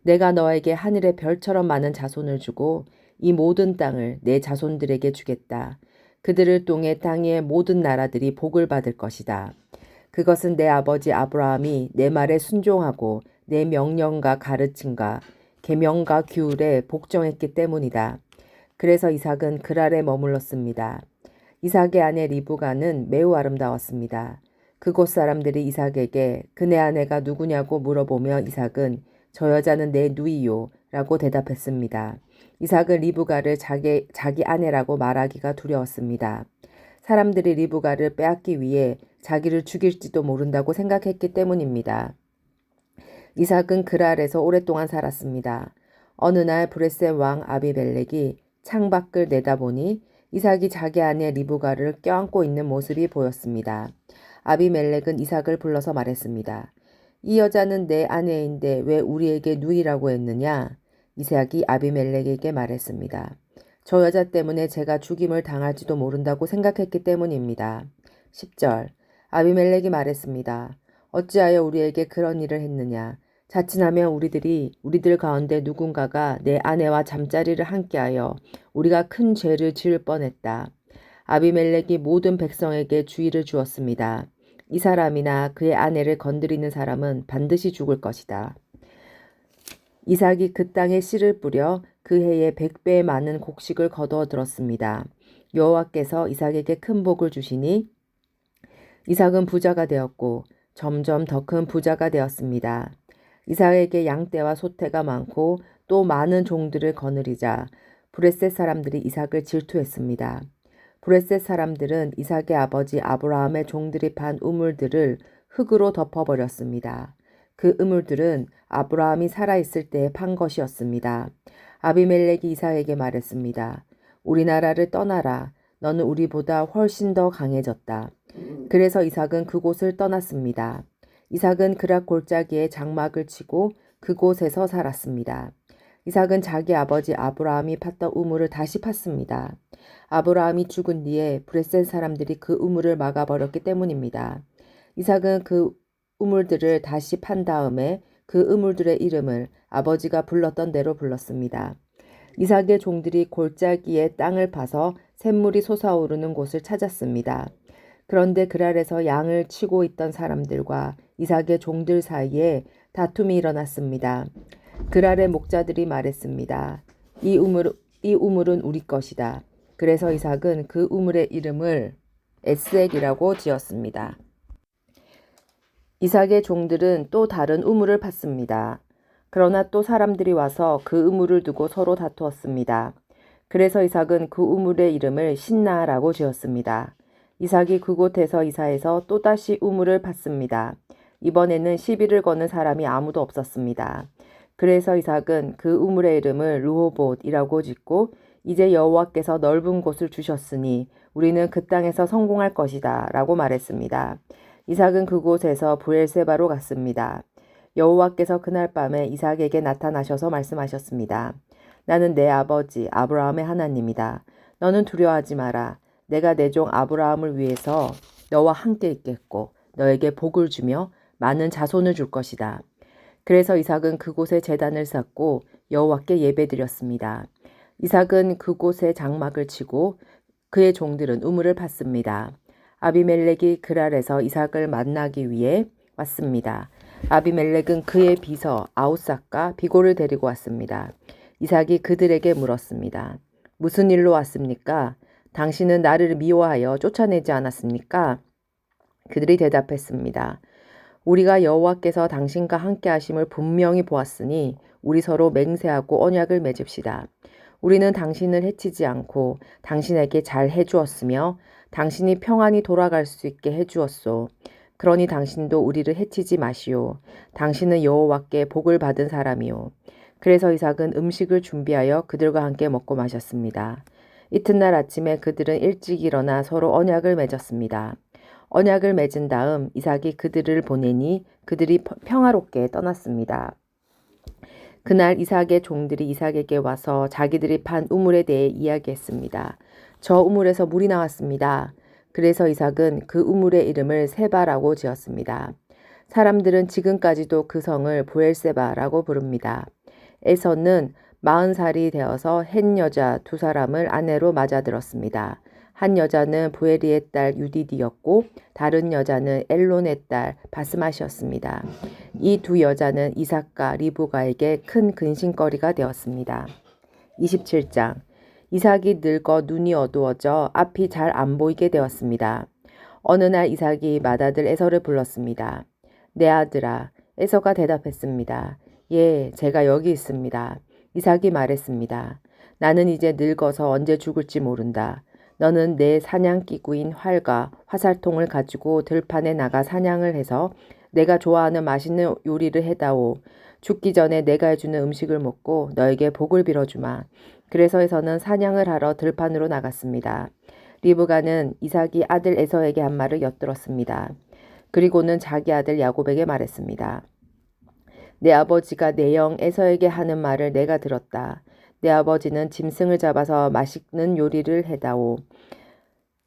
A: 내가 너에게 하늘의 별처럼 많은 자손을 주고 이 모든 땅을 내 자손들에게 주겠다. 그들을 통해 땅의 모든 나라들이 복을 받을 것이다. 그것은 내 아버지 아브라함이 내 말에 순종하고 내 명령과 가르침과 계명과 규율에 복종했기 때문이다. 그래서 이삭은 그랄에 머물렀습니다. 이삭의 아내 리브가는 매우 아름다웠습니다. 그곳 사람들이 이삭에게 그네 아내가 누구냐고 물어보며 이삭은 저 여자는 내 누이요 라고 대답했습니다. 이삭은 리브가를 자기 아내라고 말하기가 두려웠습니다. 사람들이 리브가를 빼앗기 위해 자기를 죽일지도 모른다고 생각했기 때문입니다. 이삭은 그랄에서 오랫동안 살았습니다. 어느 날 브레셋 왕 아비멜렉이 창밖을 내다보니 이삭이 자기 아내 리브가를 껴안고 있는 모습이 보였습니다. 아비멜렉은 이삭을 불러서 말했습니다. 이 여자는 내 아내인데 왜 우리에게 누이라고 했느냐? 이삭이 아비멜렉에게 말했습니다. 저 여자 때문에 제가 죽임을 당할지도 모른다고 생각했기 때문입니다. 10절 아비멜렉이 말했습니다. 어찌하여 우리에게 그런 일을 했느냐? 자칫하면 우리들 가운데 누군가가 내 아내와 잠자리를 함께하여 우리가 큰 죄를 지을 뻔했다. 아비멜렉이 모든 백성에게 주의를 주었습니다. 이 사람이나 그의 아내를 건드리는 사람은 반드시 죽을 것이다. 이삭이 그 땅에 씨를 뿌려 그 해에 100배 많은 곡식을 거두어 들었습니다. 여호와께서 이삭에게 큰 복을 주시니 이삭은 부자가 되었고 점점 더 큰 부자가 되었습니다. 이삭에게 양떼와 소떼가 많고 또 많은 종들을 거느리자 브레셋 사람들이 이삭을 질투했습니다. 브레셋 사람들은 이삭의 아버지 아브라함의 종들이 판 우물들을 흙으로 덮어버렸습니다. 그 우물들은 아브라함이 살아있을 때에 판 것이었습니다. 아비멜렉이 이삭에게 말했습니다. 우리나라를 떠나라. 너는 우리보다 훨씬 더 강해졌다. 그래서 이삭은 그곳을 떠났습니다. 이삭은 그락 골짜기에 장막을 치고 그곳에서 살았습니다. 이삭은 자기 아버지 아브라함이 팠던 우물을 다시 팠습니다. 아브라함이 죽은 뒤에 브레셋 사람들이 그 우물을 막아버렸기 때문입니다. 이삭은 그 우물들을 다시 판 다음에 그 우물들의 이름을 아버지가 불렀던 대로 불렀습니다. 이삭의 종들이 골짜기에 땅을 파서 샘물이 솟아오르는 곳을 찾았습니다. 그런데 그랄에서 양을 치고 있던 사람들과 이삭의 종들 사이에 다툼이 일어났습니다. 그랄의 목자들이 말했습니다. 이 우물은 우리 것이다. 그래서 이삭은 그 우물의 이름을 에스액이라고 지었습니다. 이삭의 종들은 또 다른 우물을 팠습니다. 그러나 또 사람들이 와서 그 우물을 두고 서로 다투었습니다. 그래서 이삭은 그 우물의 이름을 신나라고 지었습니다. 이삭이 그곳에서 이사해서 또다시 우물을 팠습니다. 이번에는 시비를 거는 사람이 아무도 없었습니다. 그래서 이삭은 그 우물의 이름을 르호봇이라고 짓고 이제 여호와께서 넓은 곳을 주셨으니 우리는 그 땅에서 성공할 것이다 라고 말했습니다. 이삭은 그곳에서 브엘세바로 갔습니다. 여호와께서 그날 밤에 이삭에게 나타나셔서 말씀하셨습니다. 나는 내 아버지 아브라함의 하나님이다. 너는 두려워하지 마라. 내가 내 종 아브라함을 위해서 너와 함께 있겠고 너에게 복을 주며 많은 자손을 줄 것이다. 그래서 이삭은 그곳에 제단을 쌓고 여호와께 예배드렸습니다. 이삭은 그곳에 장막을 치고 그의 종들은 우물을 팠습니다. 아비멜렉이 그랄에서 이삭을 만나기 위해 왔습니다. 아비멜렉은 그의 비서 아우삭과 비골을 데리고 왔습니다. 이삭이 그들에게 물었습니다. 무슨 일로 왔습니까? 당신은 나를 미워하여 쫓아내지 않았습니까? 그들이 대답했습니다. 우리가 여호와께서 당신과 함께 하심을 분명히 보았으니 우리 서로 맹세하고 언약을 맺읍시다. 우리는 당신을 해치지 않고 당신에게 잘 해주었으며 당신이 평안히 돌아갈 수 있게 해주었소. 그러니 당신도 우리를 해치지 마시오. 당신은 여호와께 복을 받은 사람이오. 그래서 이삭은 음식을 준비하여 그들과 함께 먹고 마셨습니다. 이튿날 아침에 그들은 일찍 일어나 서로 언약을 맺었습니다. 언약을 맺은 다음 이삭이 그들을 보내니 그들이 평화롭게 떠났습니다. 그날 이삭의 종들이 이삭에게 와서 자기들이 판 우물에 대해 이야기했습니다. 저 우물에서 물이 나왔습니다. 그래서 이삭은 그 우물의 이름을 세바라고 지었습니다. 사람들은 지금까지도 그 성을 브엘세바라고 부릅니다. 에서는 40살이 되어서 헷 여자 2사람을 아내로 맞아들었습니다. 한 여자는 부에리의 딸 유디디였고 다른 여자는 엘론의 딸 바스맛이었습니다. 이 2여자는 이삭과 리브가에게 큰 근심거리가 되었습니다. 27장 이삭이 늙어 눈이 어두워져 앞이 잘 안 보이게 되었습니다. 어느 날 이삭이 맏아들 에서를 불렀습니다. 내 아들아, 에서가 대답했습니다. 예, 제가 여기 있습니다. 이삭이 말했습니다. 나는 이제 늙어서 언제 죽을지 모른다. 너는 내 사냥기구인 활과 화살통을 가지고 들판에 나가 사냥을 해서 내가 좋아하는 맛있는 요리를 해다오. 죽기 전에 내가 해주는 음식을 먹고 너에게 복을 빌어주마. 그래서 에서는 사냥을 하러 들판으로 나갔습니다. 리브가는 이삭이 아들 에서에게 한 말을 엿들었습니다. 그리고는 자기 아들 야곱에게 말했습니다. 내 아버지가 내 형 에서에게 하는 말을 내가 들었다. 내 아버지는 짐승을 잡아서 맛있는 요리를 해다오.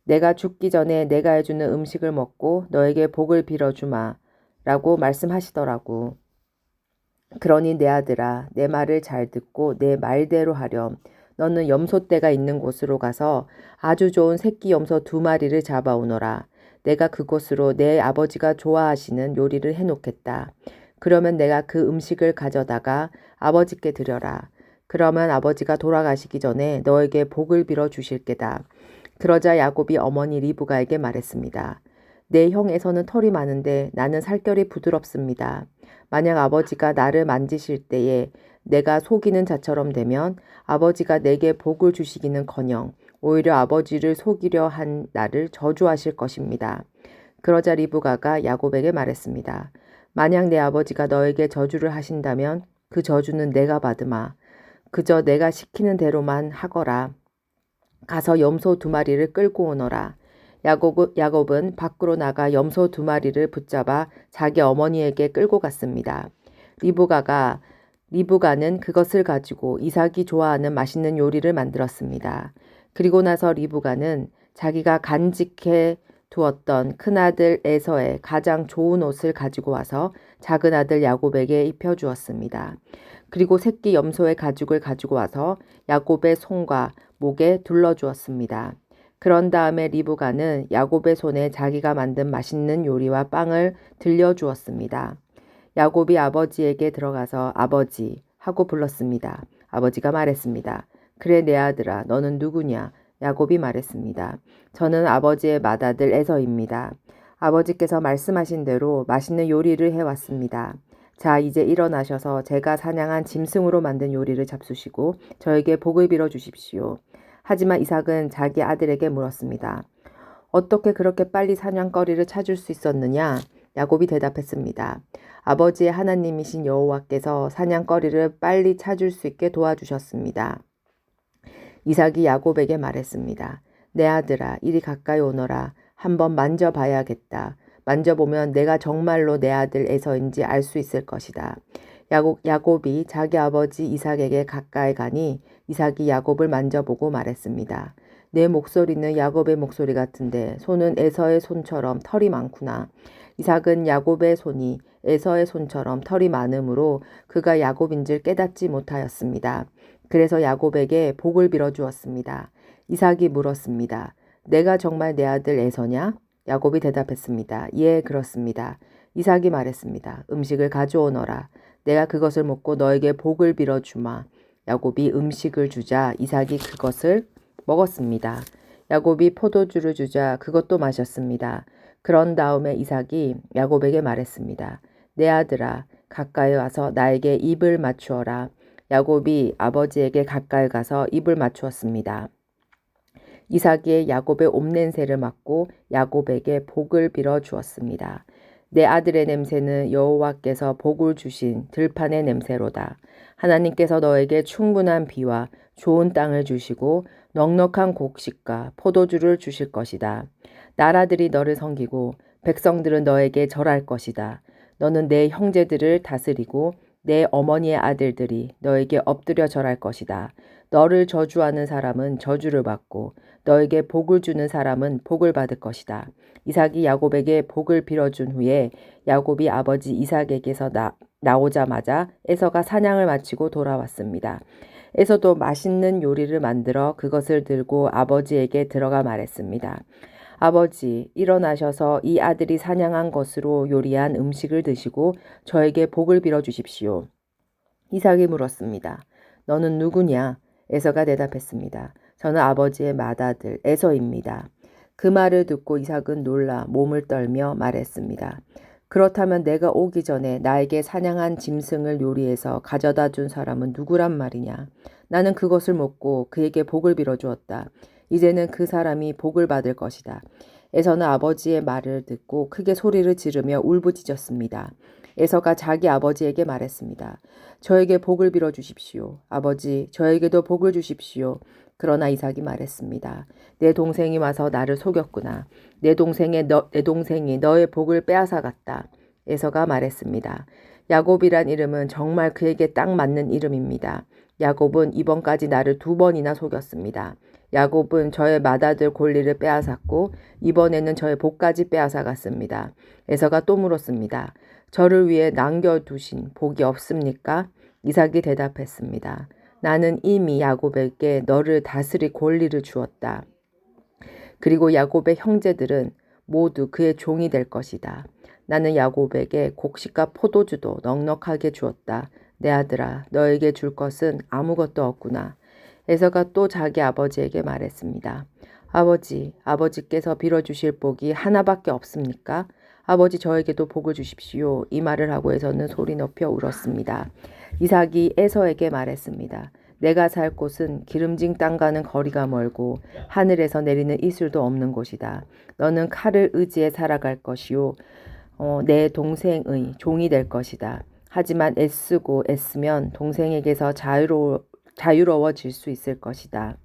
A: 내가 죽기 전에 내가 해주는 음식을 먹고 너에게 복을 빌어주마 라고 말씀하시더라고. 그러니 내 아들아, 내 말을 잘 듣고 내 말대로 하렴. 너는 염소떼가 있는 곳으로 가서 아주 좋은 새끼 염소 2마리를 잡아오너라. 내가 그곳으로 내 아버지가 좋아하시는 요리를 해놓겠다. 그러면 내가 그 음식을 가져다가 아버지께 드려라. 그러면 아버지가 돌아가시기 전에 너에게 복을 빌어 주실 게다. 그러자 야곱이 어머니 리브가에게 말했습니다. 내 형에서는 털이 많은데 나는 살결이 부드럽습니다. 만약 아버지가 나를 만지실 때에 내가 속이는 자처럼 되면 아버지가 내게 복을 주시기는커녕 오히려 아버지를 속이려 한 나를 저주하실 것입니다. 그러자 리브가가 야곱에게 말했습니다. 만약 내 아버지가 너에게 저주를 하신다면 그 저주는 내가 받으마. 그저 내가 시키는 대로만 하거라. 가서 염소 2마리를 끌고 오너라. 야곱은 밖으로 나가 염소 2마리를 붙잡아 자기 어머니에게 끌고 갔습니다. 리브가는 그것을 가지고 이삭이 좋아하는 맛있는 요리를 만들었습니다. 그리고 나서 리브가는 자기가 간직해 두었던 큰아들 에서의 가장 좋은 옷을 가지고 와서 작은 아들 야곱에게 입혀주었습니다. 그리고 새끼 염소의 가죽을 가지고 와서 야곱의 손과 목에 둘러주었습니다. 그런 다음에 리브가는 야곱의 손에 자기가 만든 맛있는 요리와 빵을 들려주었습니다. 야곱이 아버지에게 들어가서 아버지 하고 불렀습니다. 아버지가 말했습니다. 그래 내 아들아 너는 누구냐? 야곱이 말했습니다. 저는 아버지의 맏아들 에서입니다. 아버지께서 말씀하신 대로 맛있는 요리를 해왔습니다. 자 이제 일어나셔서 제가 사냥한 짐승으로 만든 요리를 잡수시고 저에게 복을 빌어 주십시오. 하지만 이삭은 자기 아들에게 물었습니다. 어떻게 그렇게 빨리 사냥거리를 찾을 수 있었느냐? 야곱이 대답했습니다. 아버지의 하나님이신 여호와께서 사냥거리를 빨리 찾을 수 있게 도와주셨습니다. 이삭이 야곱에게 말했습니다. 내 아들아 이리 가까이 오너라. 한번 만져봐야겠다. 만져보면 내가 정말로 내 아들 에서인지 알 수 있을 것이다. 야곱이 자기 아버지 이삭에게 가까이 가니 이삭이 야곱을 만져보고 말했습니다. 내 목소리는 야곱의 목소리 같은데 손은 에서의 손처럼 털이 많구나. 이삭은 야곱의 손이 에서의 손처럼 털이 많으므로 그가 야곱인 줄 깨닫지 못하였습니다. 그래서 야곱에게 복을 빌어주었습니다. 이삭이 물었습니다. 내가 정말 내 아들 에서냐? 야곱이 대답했습니다. 예, 그렇습니다. 이삭이 말했습니다. 음식을 가져오너라. 내가 그것을 먹고 너에게 복을 빌어주마. 야곱이 음식을 주자 이삭이 그것을 먹었습니다. 야곱이 포도주를 주자 그것도 마셨습니다. 그런 다음에 이삭이 야곱에게 말했습니다. 내 아들아, 가까이 와서 나에게 입을 맞추어라. 야곱이 아버지에게 가까이 가서 입을 맞추었습니다. 이삭이 야곱의 옴냄새를 맡고 야곱에게 복을 빌어 주었습니다. 내 아들의 냄새는 여호와께서 복을 주신 들판의 냄새로다. 하나님께서 너에게 충분한 비와 좋은 땅을 주시고 넉넉한 곡식과 포도주를 주실 것이다. 나라들이 너를 섬기고 백성들은 너에게 절할 것이다. 너는 내 형제들을 다스리고 내 어머니의 아들들이 너에게 엎드려 절할 것이다. 너를 저주하는 사람은 저주를 받고 너에게 복을 주는 사람은 복을 받을 것이다. 이삭이 야곱에게 복을 빌어준 후에 야곱이 아버지 이삭에게서 나오자마자 에서가 사냥을 마치고 돌아왔습니다. 에서도 맛있는 요리를 만들어 그것을 들고 아버지에게 들어가 말했습니다. 아버지, 일어나셔서 이 아들이 사냥한 것으로 요리한 음식을 드시고 저에게 복을 빌어 주십시오. 이삭이 물었습니다. 너는 누구냐? 에서가 대답했습니다. 저는 아버지의 맏아들 에서입니다. 그 말을 듣고 이삭은 놀라 몸을 떨며 말했습니다. 그렇다면 내가 오기 전에 나에게 사냥한 짐승을 요리해서 가져다 준 사람은 누구란 말이냐? 나는 그것을 먹고 그에게 복을 빌어 주었다. 이제는 그 사람이 복을 받을 것이다. 에서는 아버지의 말을 듣고 크게 소리를 지르며 울부짖었습니다. 에서가 자기 아버지에게 말했습니다. 저에게 복을 빌어 주십시오. 아버지, 저에게도 복을 주십시오. 그러나 이삭이 말했습니다. 내 동생이 와서 나를 속였구나. 내 동생이 너의 복을 빼앗아갔다. 에서가 말했습니다. 야곱이란 이름은 정말 그에게 딱 맞는 이름입니다. 야곱은 이번까지 나를 2번이나 속였습니다. 야곱은 저의 맏아들 골리를 빼앗았고 이번에는 저의 복까지 빼앗아갔습니다. 에서가 또 물었습니다. 저를 위해 남겨두신 복이 없습니까? 이삭이 대답했습니다. 나는 이미 야곱에게 너를 다스릴 권리를 주었다. 그리고 야곱의 형제들은 모두 그의 종이 될 것이다. 나는 야곱에게 곡식과 포도주도 넉넉하게 주었다. 내 아들아, 너에게 줄 것은 아무것도 없구나. 에서가 또 자기 아버지에게 말했습니다. 아버지, 아버지께서 빌어주실 복이 하나밖에 없습니까? 아버지 저에게도 복을 주십시오. 이 말을 하고 에서는 소리 높여 울었습니다. 이삭이 에서에게 말했습니다. 내가 살 곳은 기름진 땅과는 거리가 멀고 하늘에서 내리는 이슬도 없는 곳이다. 너는 칼을 의지해 살아갈 것이요. 내 동생의 종이 될 것이다. 하지만 애쓰고 애쓰면 동생에게서 자유로워질 수 있을 것이다.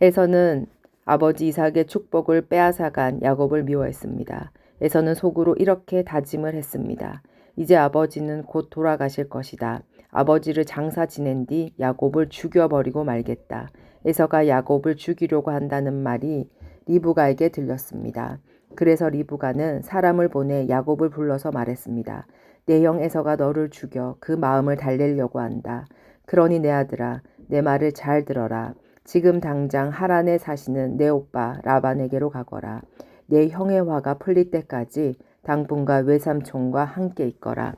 A: 에서는 아버지 이삭의 축복을 빼앗아간 야곱을 미워했습니다. 에서는 속으로 이렇게 다짐을 했습니다. 이제 아버지는 곧 돌아가실 것이다. 아버지를 장사 지낸 뒤 야곱을 죽여버리고 말겠다. 에서가 야곱을 죽이려고 한다는 말이 리브가에게 들렸습니다. 그래서 리브가는 사람을 보내 야곱을 불러서 말했습니다. 내 형 에서가 너를 죽여 그 마음을 달래려고 한다. 그러니 내 아들아, 내 말을 잘 들어라. 지금 당장 하란에 사시는 내 오빠 라반에게로 가거라. 내 형의 화가 풀릴 때까지 당분과 외삼촌과 함께 있거라.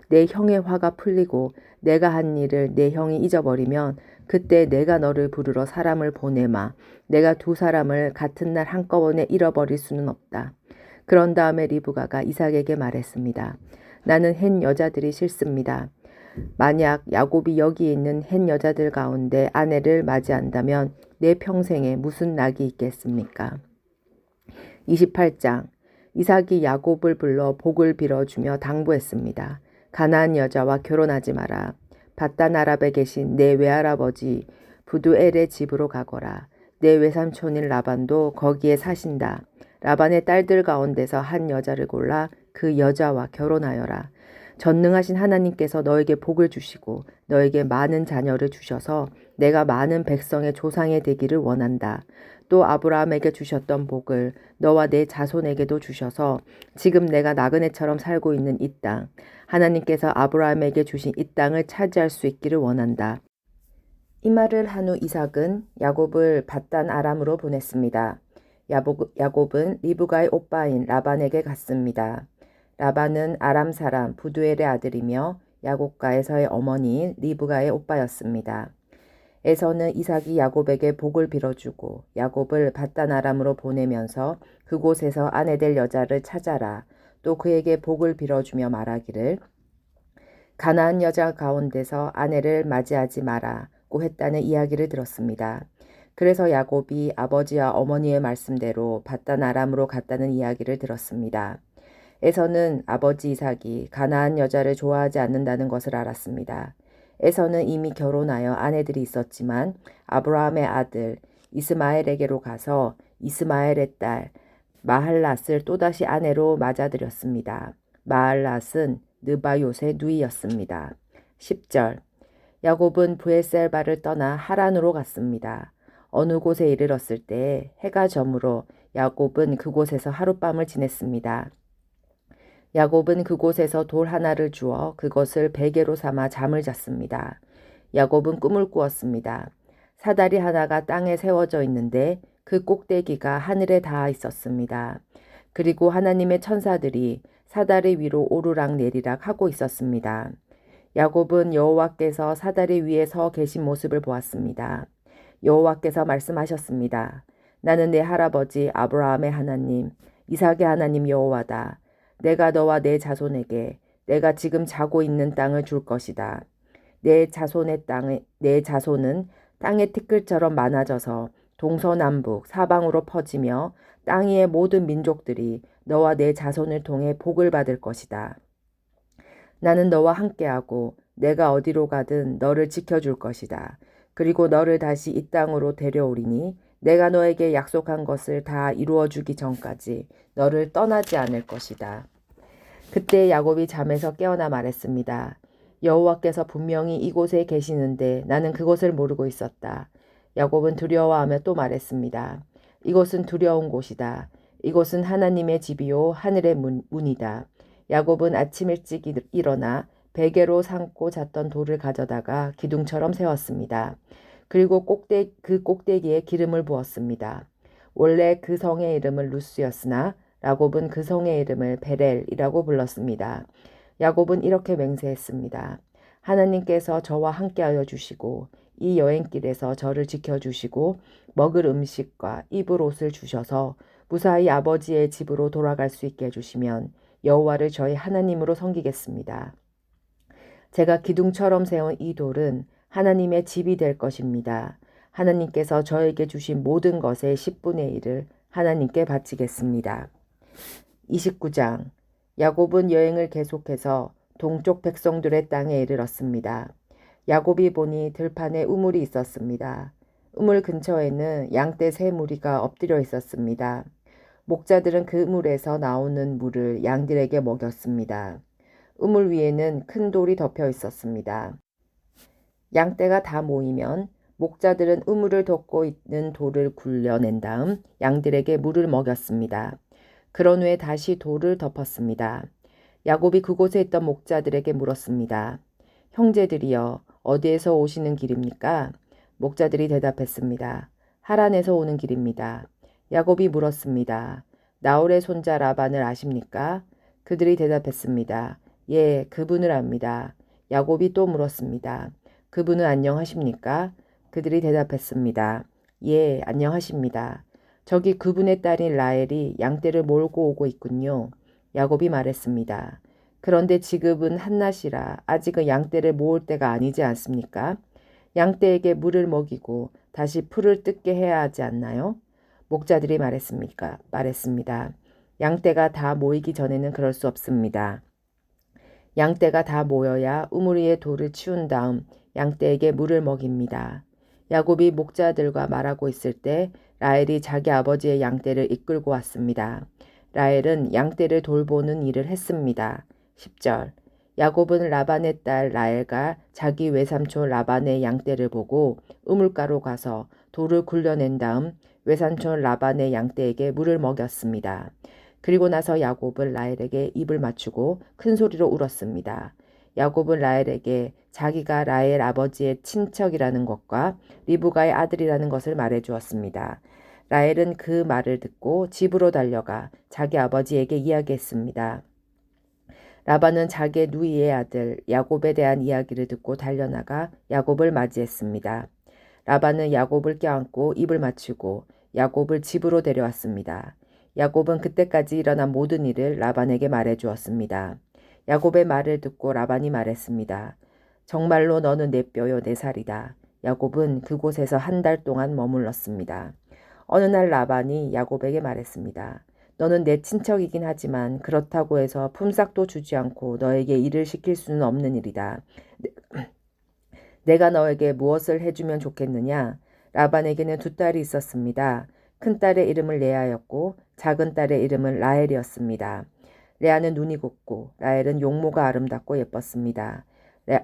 A: 내 형의 화가 풀리고 내가 한 일을 내 형이 잊어버리면 그때 내가 너를 부르러 사람을 보내마. 내가 2사람을 같은 날 한꺼번에 잃어버릴 수는 없다. 그런 다음에 리브가가 이삭에게 말했습니다. 나는 햇 여자들이 싫습니다. 만약 야곱이 여기 있는 햇 여자들 가운데 아내를 맞이한다면 내 평생에 무슨 낙이 있겠습니까? 28장 이삭이 야곱을 불러 복을 빌어주며 당부했습니다. 가나안 여자와 결혼하지 마라. 밧단 아랍에 계신 내 외할아버지 부두엘의 집으로 가거라. 내 외삼촌인 라반도 거기에 사신다. 라반의 딸들 가운데서 한 여자를 골라 그 여자와 결혼하여라. 전능하신 하나님께서 너에게 복을 주시고 너에게 많은 자녀를 주셔서 내가 많은 백성의 조상이 되기를 원한다. 또 아브라함에게 주셨던 복을 너와 내 자손에게도 주셔서 지금 내가 나그네처럼 살고 있는 이 땅, 하나님께서 아브라함에게 주신 이 땅을 차지할 수 있기를 원한다. 이 말을 한 후 이삭은 야곱을 밧단 아람으로 보냈습니다. 야곱은 리브가의 오빠인 라반에게 갔습니다. 라반은 아람 사람 부두엘의 아들이며 야곱과 에서의 어머니인 리브가의 오빠였습니다. 에서는 이삭이 야곱에게 복을 빌어주고 야곱을 밧단 아람으로 보내면서 그곳에서 아내 될 여자를 찾아라. 또 그에게 복을 빌어주며 말하기를 가나안 여자 가운데서 아내를 맞이하지 마라고 했다는 이야기를 들었습니다. 그래서 야곱이 아버지와 어머니의 말씀대로 paddan 아람으로 갔다는 이야기를 들었습니다. 에서는 아버지 이삭이 가나안 여자를 좋아하지 않는다는 것을 알았습니다. 에서는 이미 결혼하여 아내들이 있었지만 아브라함의 아들 이스마엘에게로 가서 이스마엘의 딸 마할랏을 또다시 아내로 맞아들였습니다. 마할랏은 느바요의 누이였습니다. 10절 야곱은 브에셀바를 떠나 하란으로 갔습니다. 어느 곳에 이르렀을 때 해가 저물어 야곱은 그곳에서 하룻밤을 지냈습니다. 야곱은 그곳에서 돌 하나를 주어 그것을 베개로 삼아 잠을 잤습니다. 야곱은 꿈을 꾸었습니다. 사다리 하나가 땅에 세워져 있는데 그 꼭대기가 하늘에 닿아 있었습니다. 그리고 하나님의 천사들이 사다리 위로 오르락 내리락 하고 있었습니다. 야곱은 여호와께서 사다리 위에 서 계신 모습을 보았습니다. 여호와께서 말씀하셨습니다. 나는 내 할아버지 아브라함의 하나님, 이삭의 하나님 여호와다. 내가 너와 내 자손에게 내가 지금 자고 있는 땅을 줄 것이다. 내 자손은 땅의 티끌처럼 많아져서 동서남북 사방으로 퍼지며 땅 위의 모든 민족들이 너와 내 자손을 통해 복을 받을 것이다. 나는 너와 함께하고 내가 어디로 가든 너를 지켜줄 것이다. 그리고 너를 다시 이 땅으로 데려오리니 내가 너에게 약속한 것을 다 이루어주기 전까지 너를 떠나지 않을 것이다. 그때 야곱이 잠에서 깨어나 말했습니다. 여호와께서 분명히 이곳에 계시는데 나는 그것을 모르고 있었다. 야곱은 두려워하며 또 말했습니다. 이곳은 두려운 곳이다. 이곳은 하나님의 집이요 하늘의 문이다. 야곱은 아침 일찍 일어나 베개로 삼고 잤던 돌을 가져다가 기둥처럼 세웠습니다. 그리고 그 꼭대기에 기름을 부었습니다. 원래 그 성의 이름은 루스였으나 야곱은 그 성의 이름을 베렐이라고 불렀습니다. 야곱은 이렇게 맹세했습니다. 하나님께서 저와 함께하여 주시고 이 여행길에서 저를 지켜주시고 먹을 음식과 입을 옷을 주셔서 무사히 아버지의 집으로 돌아갈 수 있게 해주시면 여호와를 저희 하나님으로 섬기겠습니다. 제가 기둥처럼 세운 이 돌은 하나님의 집이 될 것입니다. 하나님께서 저에게 주신 모든 것의 10분의 1을 하나님께 바치겠습니다. 29장 야곱은 여행을 계속해서 동쪽 백성들의 땅에 이르렀습니다. 야곱이 보니 들판에 우물이 있었습니다. 우물 근처에는 양떼 세 무리가 엎드려 있었습니다. 목자들은 그 우물에서 나오는 물을 양들에게 먹였습니다. 우물 위에는 큰 돌이 덮여 있었습니다. 양떼가 다 모이면 목자들은 우물을 덮고 있는 돌을 굴려낸 다음 양들에게 물을 먹였습니다. 그런 후에 다시 돌을 덮었습니다. 야곱이 그곳에 있던 목자들에게 물었습니다. 형제들이여 어디에서 오시는 길입니까? 목자들이 대답했습니다. 하란에서 오는 길입니다. 야곱이 물었습니다. 나홀의 손자 라반을 아십니까? 그들이 대답했습니다. 예, 그분을 압니다. 야곱이 또 물었습니다. 그분은 안녕하십니까? 그들이 대답했습니다. 예, 안녕하십니다. 저기 그분의 딸인 라헬이 양떼를 몰고 오고 있군요. 야곱이 말했습니다. 그런데 지금은 한낮이라 아직은 양떼를 모을 때가 아니지 않습니까? 양떼에게 물을 먹이고 다시 풀을 뜯게 해야 하지 않나요? 목자들이 말했습니다. 양떼가 다 모이기 전에는 그럴 수 없습니다. 양떼가 다 모여야 우물 위에 돌을 치운 다음 양떼에게 물을 먹입니다. 야곱이 목자들과 말하고 있을 때 라헬이 자기 아버지의 양떼를 이끌고 왔습니다. 라헬은 양떼를 돌보는 일을 했습니다. 10절 야곱은 라반의 딸 라헬과 자기 외삼촌 라반의 양떼를 보고 우물가로 가서 돌을 굴려낸 다음 외삼촌 라반의 양떼에게 물을 먹였습니다. 그리고 나서 야곱은 라헬에게 입을 맞추고 큰 소리로 울었습니다. 야곱은 라헬에게 자기가 라헬 아버지의 친척이라는 것과 리브가의 아들이라는 것을 말해주었습니다. 라헬은 그 말을 듣고 집으로 달려가 자기 아버지에게 이야기했습니다. 라반은 자기의 누이의 아들 야곱에 대한 이야기를 듣고 달려나가 야곱을 맞이했습니다. 라반은 야곱을 껴안고 입을 맞추고 야곱을 집으로 데려왔습니다. 야곱은 그때까지 일어난 모든 일을 라반에게 말해주었습니다. 야곱의 말을 듣고 라반이 말했습니다. 정말로 너는 내 뼈요 내 살이다. 야곱은 그곳에서 한 달 동안 머물렀습니다. 어느 날 라반이 야곱에게 말했습니다. 너는 내 친척이긴 하지만 그렇다고 해서 품삯도 주지 않고 너에게 일을 시킬 수는 없는 일이다. 내가 너에게 무엇을 해주면 좋겠느냐? 라반에게는 두 딸이 있었습니다. 큰 딸의 이름을 레아였고 작은 딸의 이름은 라헬이었습니다. 레아는 눈이 곱고 라헬은 용모가 아름답고 예뻤습니다.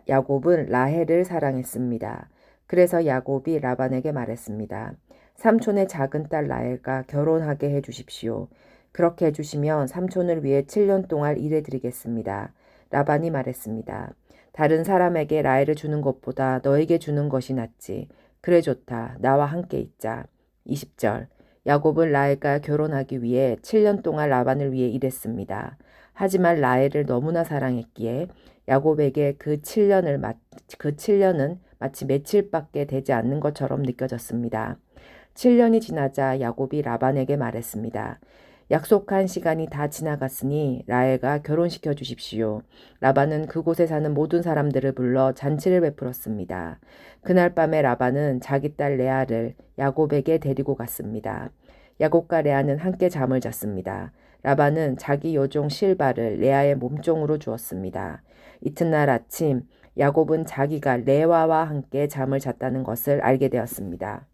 A: 야곱은 라헬을 사랑했습니다. 그래서 야곱이 라반에게 말했습니다. 삼촌의 작은 딸 라헬과 결혼하게 해주십시오. 그렇게 해주시면 삼촌을 위해 7년 동안 일해드리겠습니다. 라반이 말했습니다. 다른 사람에게 라헬을 주는 것보다 너에게 주는 것이 낫지. 그래 좋다. 나와 함께 있자. 20절. 야곱은 라헬과 결혼하기 위해 7년 동안 라반을 위해 일했습니다. 하지만 라헬을 너무나 사랑했기에 야곱에게 그 7년은 마치 며칠밖에 되지 않는 것처럼 느껴졌습니다. 7년이 지나자 야곱이 라반에게 말했습니다. 약속한 시간이 다 지나갔으니 라헬과 결혼시켜 주십시오. 라반은 그곳에 사는 모든 사람들을 불러 잔치를 베풀었습니다. 그날 밤에 라반은 자기 딸 레아를 야곱에게 데리고 갔습니다. 야곱과 레아는 함께 잠을 잤습니다. 라반은 자기 여종 실바를 레아의 몸종으로 주었습니다. 이튿날 아침 야곱은 자기가 레아와 함께 잠을 잤다는 것을 알게 되었습니다.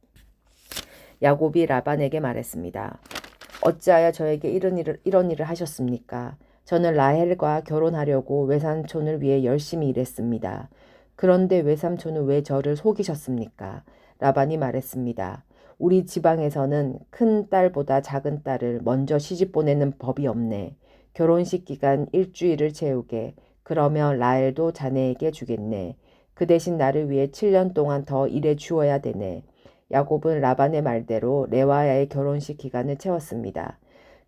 A: 야곱이 라반에게 말했습니다. 어찌하여 저에게 이런 일을 하셨습니까? 저는 라헬과 결혼하려고 외삼촌을 위해 열심히 일했습니다. 그런데 외삼촌은 왜 저를 속이셨습니까? 라반이 말했습니다. 우리 지방에서는 큰 딸보다 작은 딸을 먼저 시집 보내는 법이 없네. 결혼식 기간 일주일을 채우게. 그러면 라헬도 자네에게 주겠네. 그 대신 나를 위해 7년 동안 더 일해 주어야 되네. 야곱은 라반의 말대로 레아와의 결혼식 기간을 채웠습니다.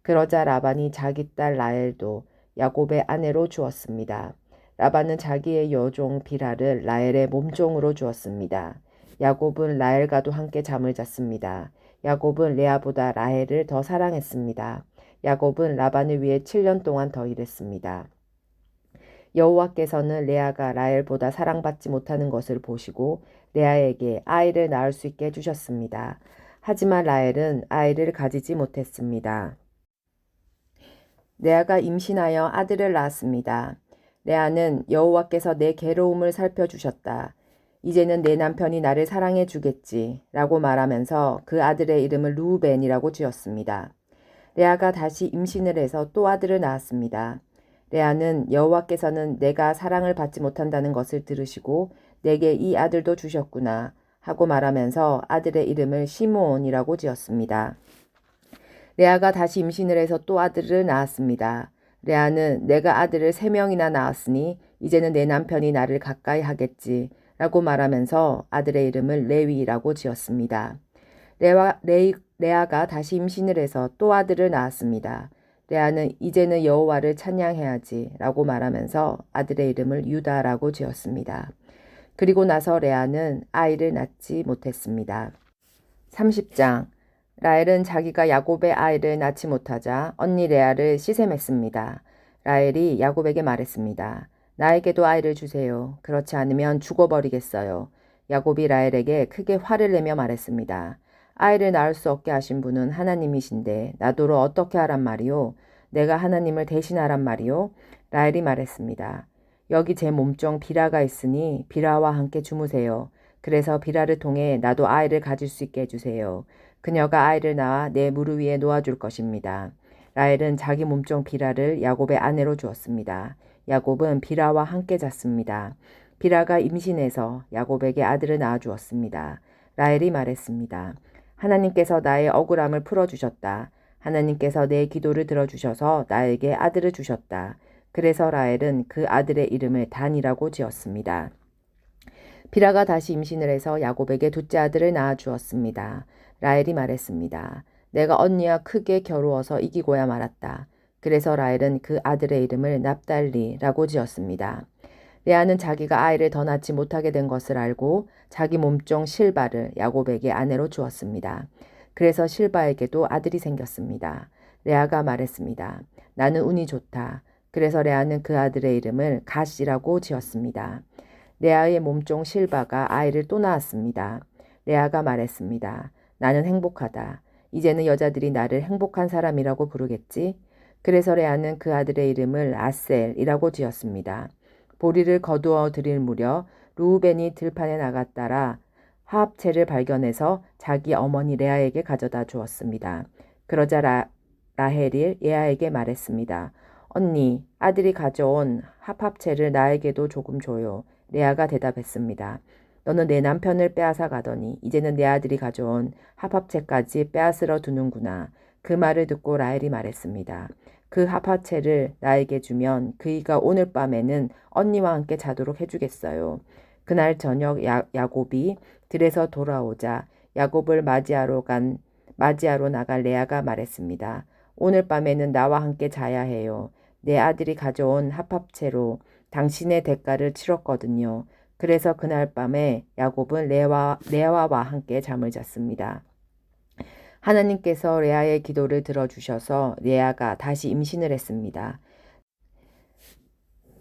A: 그러자 라반이 자기 딸 라헬도 야곱의 아내로 주었습니다. 라반은 자기의 여종 비라를 라헬의 몸종으로 주었습니다. 야곱은 라헬과도 함께 잠을 잤습니다. 야곱은 레아보다 라헬을 더 사랑했습니다. 야곱은 라반을 위해 7년 동안 더 일했습니다. 여호와께서는 레아가 라헬보다 사랑받지 못하는 것을 보시고 레아에게 아이를 낳을 수 있게 해주셨습니다. 하지만 라헬은 아이를 가지지 못했습니다. 레아가 임신하여 아들을 낳았습니다. 레아는 여호와께서 내 괴로움을 살펴주셨다. 이제는 내 남편이 나를 사랑해 주겠지 라고 말하면서 그 아들의 이름을 루벤이라고 지었습니다. 레아가 다시 임신을 해서 또 아들을 낳았습니다. 레아는 여호와께서는 내가 사랑을 받지 못한다는 것을 들으시고 내게 이 아들도 주셨구나 하고 말하면서 아들의 이름을 시므온이라고 지었습니다. 레아가 다시 임신을 해서 또 아들을 낳았습니다. 레아는 내가 아들을 3명이나 낳았으니 이제는 내 남편이 나를 가까이 하겠지 라고 말하면서 아들의 이름을 레위라고 지었습니다. 레아가 다시 임신을 해서 또 아들을 낳았습니다. 레아는 이제는 여호와를 찬양해야지 라고 말하면서 아들의 이름을 유다라고 지었습니다. 그리고 나서 레아는 아이를 낳지 못했습니다. 30장. 라헬은 자기가 야곱의 아이를 낳지 못하자 언니 레아를 시샘했습니다. 라헬이 야곱에게 말했습니다. 나에게도 아이를 주세요. 그렇지 않으면 죽어버리겠어요. 야곱이 라헬에게 크게 화를 내며 말했습니다. 아이를 낳을 수 없게 하신 분은 하나님이신데 나더러 어떻게 하란 말이오? 내가 하나님을 대신하란 말이오? 라헬이 말했습니다. 여기 제 몸종 비라가 있으니 비라와 함께 주무세요. 그래서 비라를 통해 나도 아이를 가질 수 있게 해주세요. 그녀가 아이를 낳아 내 무릎 위에 놓아줄 것입니다. 라헬은 자기 몸종 비라를 야곱의 아내로 주었습니다. 야곱은 비라와 함께 잤습니다. 비라가 임신해서 야곱에게 아들을 낳아주었습니다. 라헬이 말했습니다. 하나님께서 나의 억울함을 풀어주셨다. 하나님께서 내 기도를 들어주셔서 나에게 아들을 주셨다. 그래서 라헬은 그 아들의 이름을 단이라고 지었습니다. 비라가 다시 임신을 해서 야곱에게 둘째 아들을 낳아주었습니다. 라헬이 말했습니다. 내가 언니와 크게 겨루어서 이기고야 말았다. 그래서 라헬은 그 아들의 이름을 납달리라고 지었습니다. 레아는 자기가 아이를 더 낳지 못하게 된 것을 알고 자기 몸종 실바를 야곱에게 아내로 주었습니다. 그래서 실바에게도 아들이 생겼습니다. 레아가 말했습니다. 나는 운이 좋다. 그래서 레아는 그 아들의 이름을 갓이라고 지었습니다. 레아의 몸종 실바가 아이를 또 낳았습니다. 레아가 말했습니다. 나는 행복하다. 이제는 여자들이 나를 행복한 사람이라고 부르겠지? 그래서 레아는 그 아들의 이름을 아셀이라고 지었습니다. 보리를 거두어 들일 무렵 루우벤이 들판에 나갔다라 화합채를 발견해서 자기 어머니 레아에게 가져다 주었습니다. 그러자 라헬이 레아에게 말했습니다. 언니, 아들이 가져온 합합채를 나에게도 조금 줘요. 레아가 대답했습니다. 너는 내 남편을 빼앗아 가더니 이제는 내 아들이 가져온 합합채까지 빼앗으러 두는구나. 그 말을 듣고 라헬이 말했습니다. 그 합합채를 나에게 주면 그이가 오늘 밤에는 언니와 함께 자도록 해주겠어요. 그날 저녁 야곱이 들에서 돌아오자 야곱을 맞이하러 나갈 레아가 말했습니다. 오늘 밤에는 나와 함께 자야 해요. 내 아들이 가져온 합합채로 당신의 대가를 치렀거든요. 그래서 그날 밤에 야곱은 레아와 함께 잠을 잤습니다. 하나님께서 레아의 기도를 들어주셔서 레아가 다시 임신을 했습니다.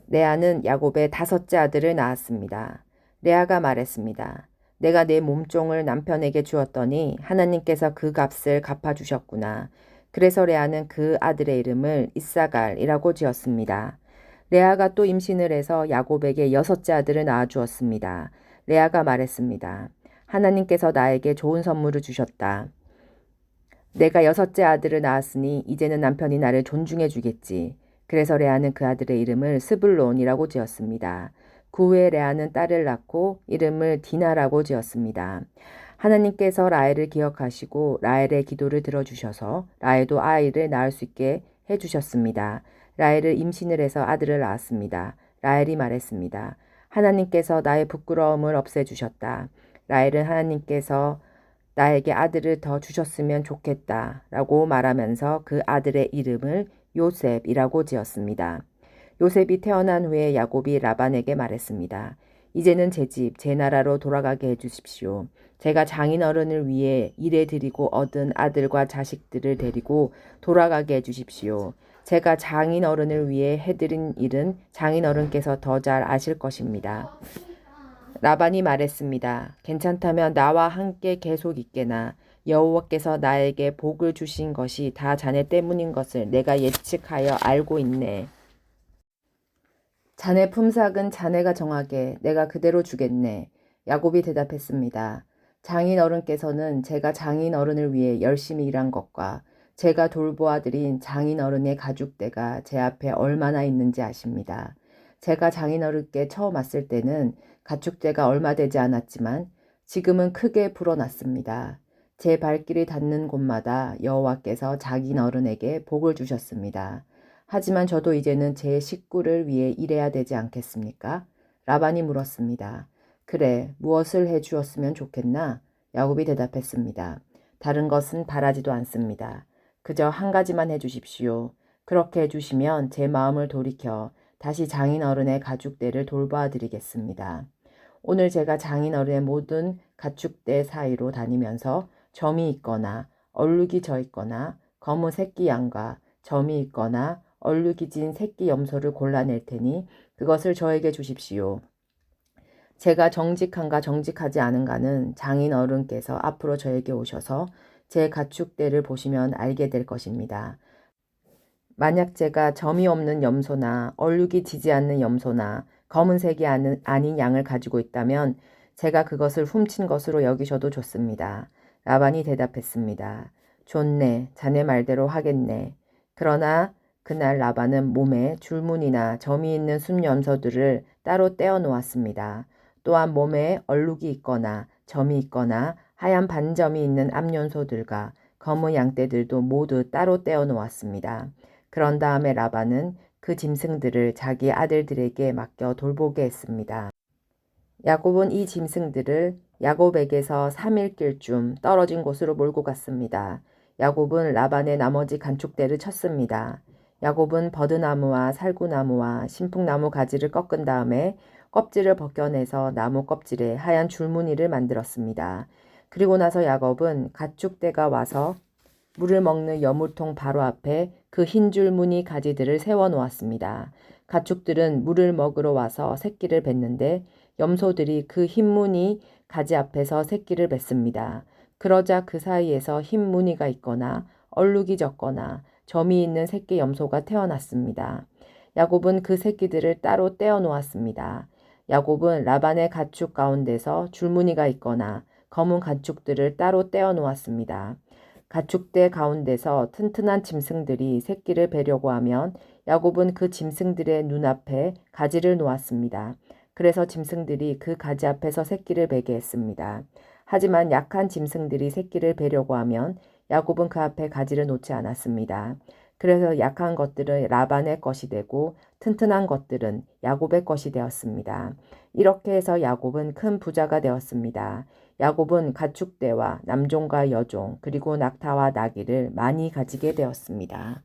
A: 레아는 야곱의 5째 아들을 낳았습니다. 레아가 말했습니다. 내가 내 몸종을 남편에게 주었더니 하나님께서 그 값을 갚아주셨구나. 그래서 레아는 그 아들의 이름을 이사갈이라고 지었습니다. 레아가 또 임신을 해서 야곱에게 6째 아들을 낳아주었습니다. 레아가 말했습니다. 하나님께서 나에게 좋은 선물을 주셨다. 내가 6째 아들을 낳았으니 이제는 남편이 나를 존중해 주겠지. 그래서 레아는 그 아들의 이름을 스불론이라고 지었습니다. 그 후에 레아는 딸을 낳고 이름을 디나라고 지었습니다. 하나님께서 라헬을 기억하시고 라헬의 기도를 들어주셔서 라헬도 아이를 낳을 수 있게 해주셨습니다. 라헬을 임신을 해서 아들을 낳았습니다. 라헬이 말했습니다. 하나님께서 나의 부끄러움을 없애주셨다. 라헬은 하나님께서 나에게 아들을 더 주셨으면 좋겠다 라고 말하면서 그 아들의 이름을 요셉이라고 지었습니다. 요셉이 태어난 후에 야곱이 라반에게 말했습니다. 이제는 제 집, 제 나라로 돌아가게 해주십시오. 제가 장인어른을 위해 일해드리고 얻은 아들과 자식들을 데리고 돌아가게 해주십시오. 제가 장인어른을 위해 해드린 일은 장인어른께서 더 잘 아실 것입니다. 라반이 말했습니다. 괜찮다면 나와 함께 계속 있게나 여호와께서 나에게 복을 주신 것이 다 자네 때문인 것을 내가 예측하여 알고 있네. 자네 품삯은 자네가 정하게 내가 그대로 주겠네. 야곱이 대답했습니다. 장인어른께서는 제가 장인어른을 위해 열심히 일한 것과 제가 돌보아드린 장인어른의 가죽대가 제 앞에 얼마나 있는지 아십니다. 제가 장인어른께 처음 왔을 때는 가축대가 얼마 되지 않았지만 지금은 크게 불어났습니다. 제 발길이 닿는 곳마다 여호와께서 장인어른에게 복을 주셨습니다. 하지만 저도 이제는 제 식구를 위해 일해야 되지 않겠습니까? 라반이 물었습니다. 그래, 무엇을 해 주었으면 좋겠나? 야곱이 대답했습니다. 다른 것은 바라지도 않습니다. 그저 한 가지만 해 주십시오. 그렇게 해 주시면 제 마음을 돌이켜 다시 장인어른의 가축대를 돌봐 드리겠습니다. 오늘 제가 장인어른의 모든 가축대 사이로 다니면서 점이 있거나 얼룩이 져 있거나 검은 새끼 양과 점이 있거나 얼룩이 진 새끼 염소를 골라낼 테니 그것을 저에게 주십시오. 제가 정직한가 정직하지 않은가는 장인어른께서 앞으로 저에게 오셔서 제 가축대를 보시면 알게 될 것입니다. 만약 제가 점이 없는 염소나 얼룩이 지지 않는 염소나 검은색이 아닌 양을 가지고 있다면 제가 그것을 훔친 것으로 여기셔도 좋습니다. 라반이 대답했습니다. 좋네, 자네 말대로 하겠네. 그러나 그날 라반은 몸에 줄무늬나 점이 있는 순염소들을 따로 떼어 놓았습니다. 또한 몸에 얼룩이 있거나 점이 있거나 하얀 반점이 있는 암염소들과 검은 양떼들도 모두 따로 떼어 놓았습니다. 그런 다음에 라반은 그 짐승들을 자기 아들들에게 맡겨 돌보게 했습니다. 야곱은 이 짐승들을 야곱에게서 3일길쯤 떨어진 곳으로 몰고 갔습니다. 야곱은 라반의 나머지 간축대를 쳤습니다. 야곱은 버드나무와 살구나무와 신풍나무 가지를 꺾은 다음에 껍질을 벗겨내서 나무 껍질에 하얀 줄무늬를 만들었습니다. 그리고 나서 야곱은 가축대가 와서 물을 먹는 여물통 바로 앞에 그 흰 줄무늬 가지들을 세워 놓았습니다. 가축들은 물을 먹으러 와서 새끼를 뱉는데 염소들이 그 흰 무늬 가지 앞에서 새끼를 뱉습니다. 그러자 그 사이에서 흰 무늬가 있거나 얼룩이 졌거나 점이 있는 새끼 염소가 태어났습니다. 야곱은 그 새끼들을 따로 떼어 놓았습니다. 야곱은 라반의 가축 가운데서 줄무늬가 있거나 검은 가축들을 따로 떼어 놓았습니다. 가축대 가운데서 튼튼한 짐승들이 새끼를 베려고 하면 야곱은 그 짐승들의 눈앞에 가지를 놓았습니다. 그래서 짐승들이 그 가지 앞에서 새끼를 베게 했습니다. 하지만 약한 짐승들이 새끼를 베려고 하면 야곱은 그 앞에 가지를 놓지 않았습니다. 그래서 약한 것들은 라반의 것이 되고 튼튼한 것들은 야곱의 것이 되었습니다. 이렇게 해서 야곱은 큰 부자가 되었습니다. 야곱은 가축대와 남종과 여종 그리고 낙타와 나귀를 많이 가지게 되었습니다.